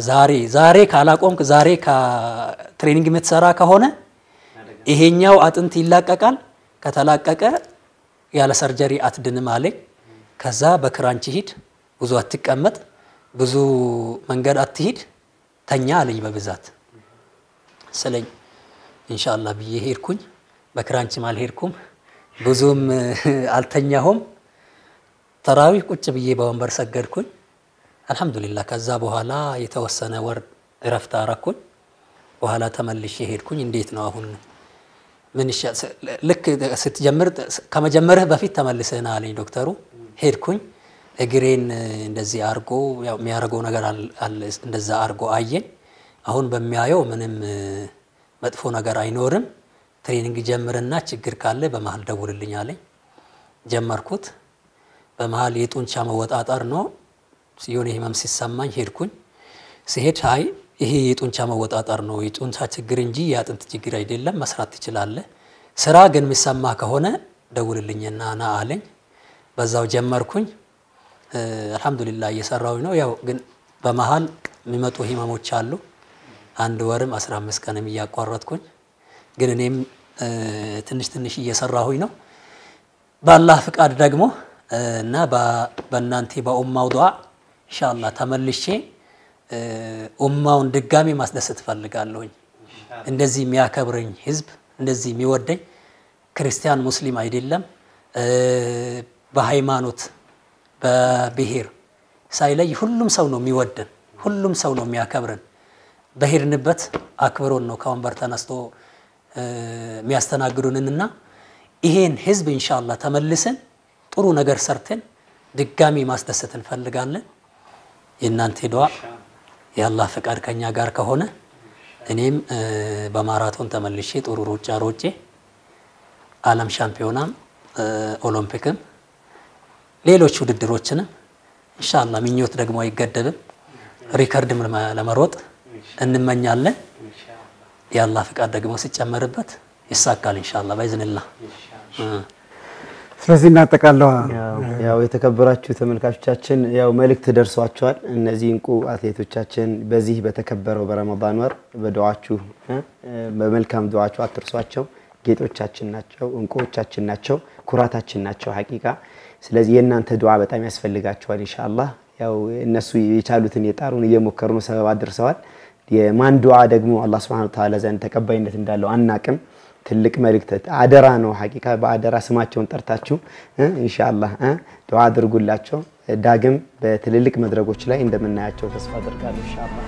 ዛሬ ካላቆምክ ዛሬ ከትሬኒንግ የምትሰራ ከሆነ ይሄኛው አጥንት ይላቀቃል ከተላቀቀ ያለ ሰርጀሪ አትድንም አለኝ ከዛ በክራንች ሂድ ብዙ አትቀመጥ ብዙ መንገድ አትሂድ ተኛ አለኝ በብዛት ስለኝ ኢንሻአላህ ብዬ ሄድኩኝ በክራንች ማልሄድኩም ብዙም አልተኛሁም ተራዊህ ቁጭ ብዬ በወንበር ሰገድኩኝ አልহামዱሊላህ ከዛ በኋላ የተወሰነ ወር እረፍት አረኩኝ በኋላ ተመልሼ ሄድኩኝ እንዴት ነው አሁን ምን ልክ ስትጀምር ከመጀመርህ በፊት ተመልሰና አለኝ ዶክተሩ ሄድኩኝ እግሬን እንደዚህ አርጎ ያው የሚያረገው ነገር አለ እንደዛ አርጎ አየኝ አሁን በሚያየው ምንም መጥፎ ነገር አይኖርም ትሬኒንግ ጀምርና ችግር ካለ በመሃል ደውልልኝ አለኝ ጀመርኩት በመሃል የጡንቻ መወጣጣር ነው ሲዮን ህመም ሲሰማኝ ሄድኩኝ ሲሄድ አይ ይሄ የጡንቻ መወጣጣር ነው የጡንቻ ችግር እንጂ ያጥንት ችግር አይደለም መስራት ይችላል ስራ ግን የሚሰማ ከሆነ ደውልልኝና ና አለኝ በዛው ጀመርኩኝ አልহামዱሊላህ እየሰራው ነው ያው ግን በመሃል የሚመጡ ህመሞች አሉ አንድ ወርም 15 ቀንም እያቋረጥኩኝ ግን እኔም ትንሽ እየሰራሁኝ ነው በአላህ ፍቃድ ደግሞ እና በእናንተ በኡማው ዱዓ ኢንሻአላህ ተመልሼ ኡማውን ድጋሚ ማስደሰት ፈልጋለሁኝ እንደዚህ የሚያከብረኝ ህዝብ እንደዚህ የሚወደኝ ክርስቲያን ሙስሊም አይደለም በሃይማኖት በብሔር ሳይለይ ሁሉም ሰው ነው የሚወደን ሁሉም ሰው ነው የሚያከብረን በሄድንበት አክብሮን ነው ከወንበር ተነስቶ የሚያስተናግዱንና ይሄን ህዝብ ኢንሻአላህ ተመልሰን ጥሩ ነገር ሰርተን ድጋሚ ማስደሰት እንፈልጋለን የእናንተ ዱዓ የአላህ ፍቃድ ከኛ ጋር ከሆነ እኔም በማራቶን ተመልሼ ጥሩ ሩጫ ሮጬ ዓለም ሻምፒዮናም ኦሎምፒክም ሌሎች ውድድሮችንም ኢንሻአላህ ምኞት ደግሞ አይገደብም ሪከርድም ለመሮጥ እንመኛለን የአላህ ፍቃድ ደግሞ ሲጨመርበት ይሳካል ኢንሻአላህ ባይዝንላህ ስለዚህ እናጠቃለው ያው የተከበራችሁ ተመልካቾቻችን ያው መልእክት ደርሷቸዋል እነዚህ እንቁ አትሌቶቻችን በዚህ በተከበረው በረመዳን ወር በዱዓችሁ በመልካም ዱዓችሁ አትርሷቸው ጌጦቻችን ናቸው እንቁዎቻችን ናቸው ኩራታችን ናቸው ሐቂቃ ስለዚህ የእናንተ ዱዓ በጣም ያስፈልጋቸዋል ኢንሻአላህ ያው እነሱ የቻሉትን የጣሩን እየሞከሩ ሰበብ አድርሰዋል የማን ዱዓ ደግሞ አላህ Subhanahu Wa Ta'ala ዘንድ ተቀባይነት እንዳለው አናቅም ትልቅ መልእክት አደራ ነው ሐቂቃ በአደራ ስማቸውን ጠርታችሁ ኢንሻአላህ ዱዓ አድርጉላቸው ዳግም በትልልቅ መድረኮች ላይ እንደምናያቸው ተስፋ አደርጋለሁ ኢንሻአላህ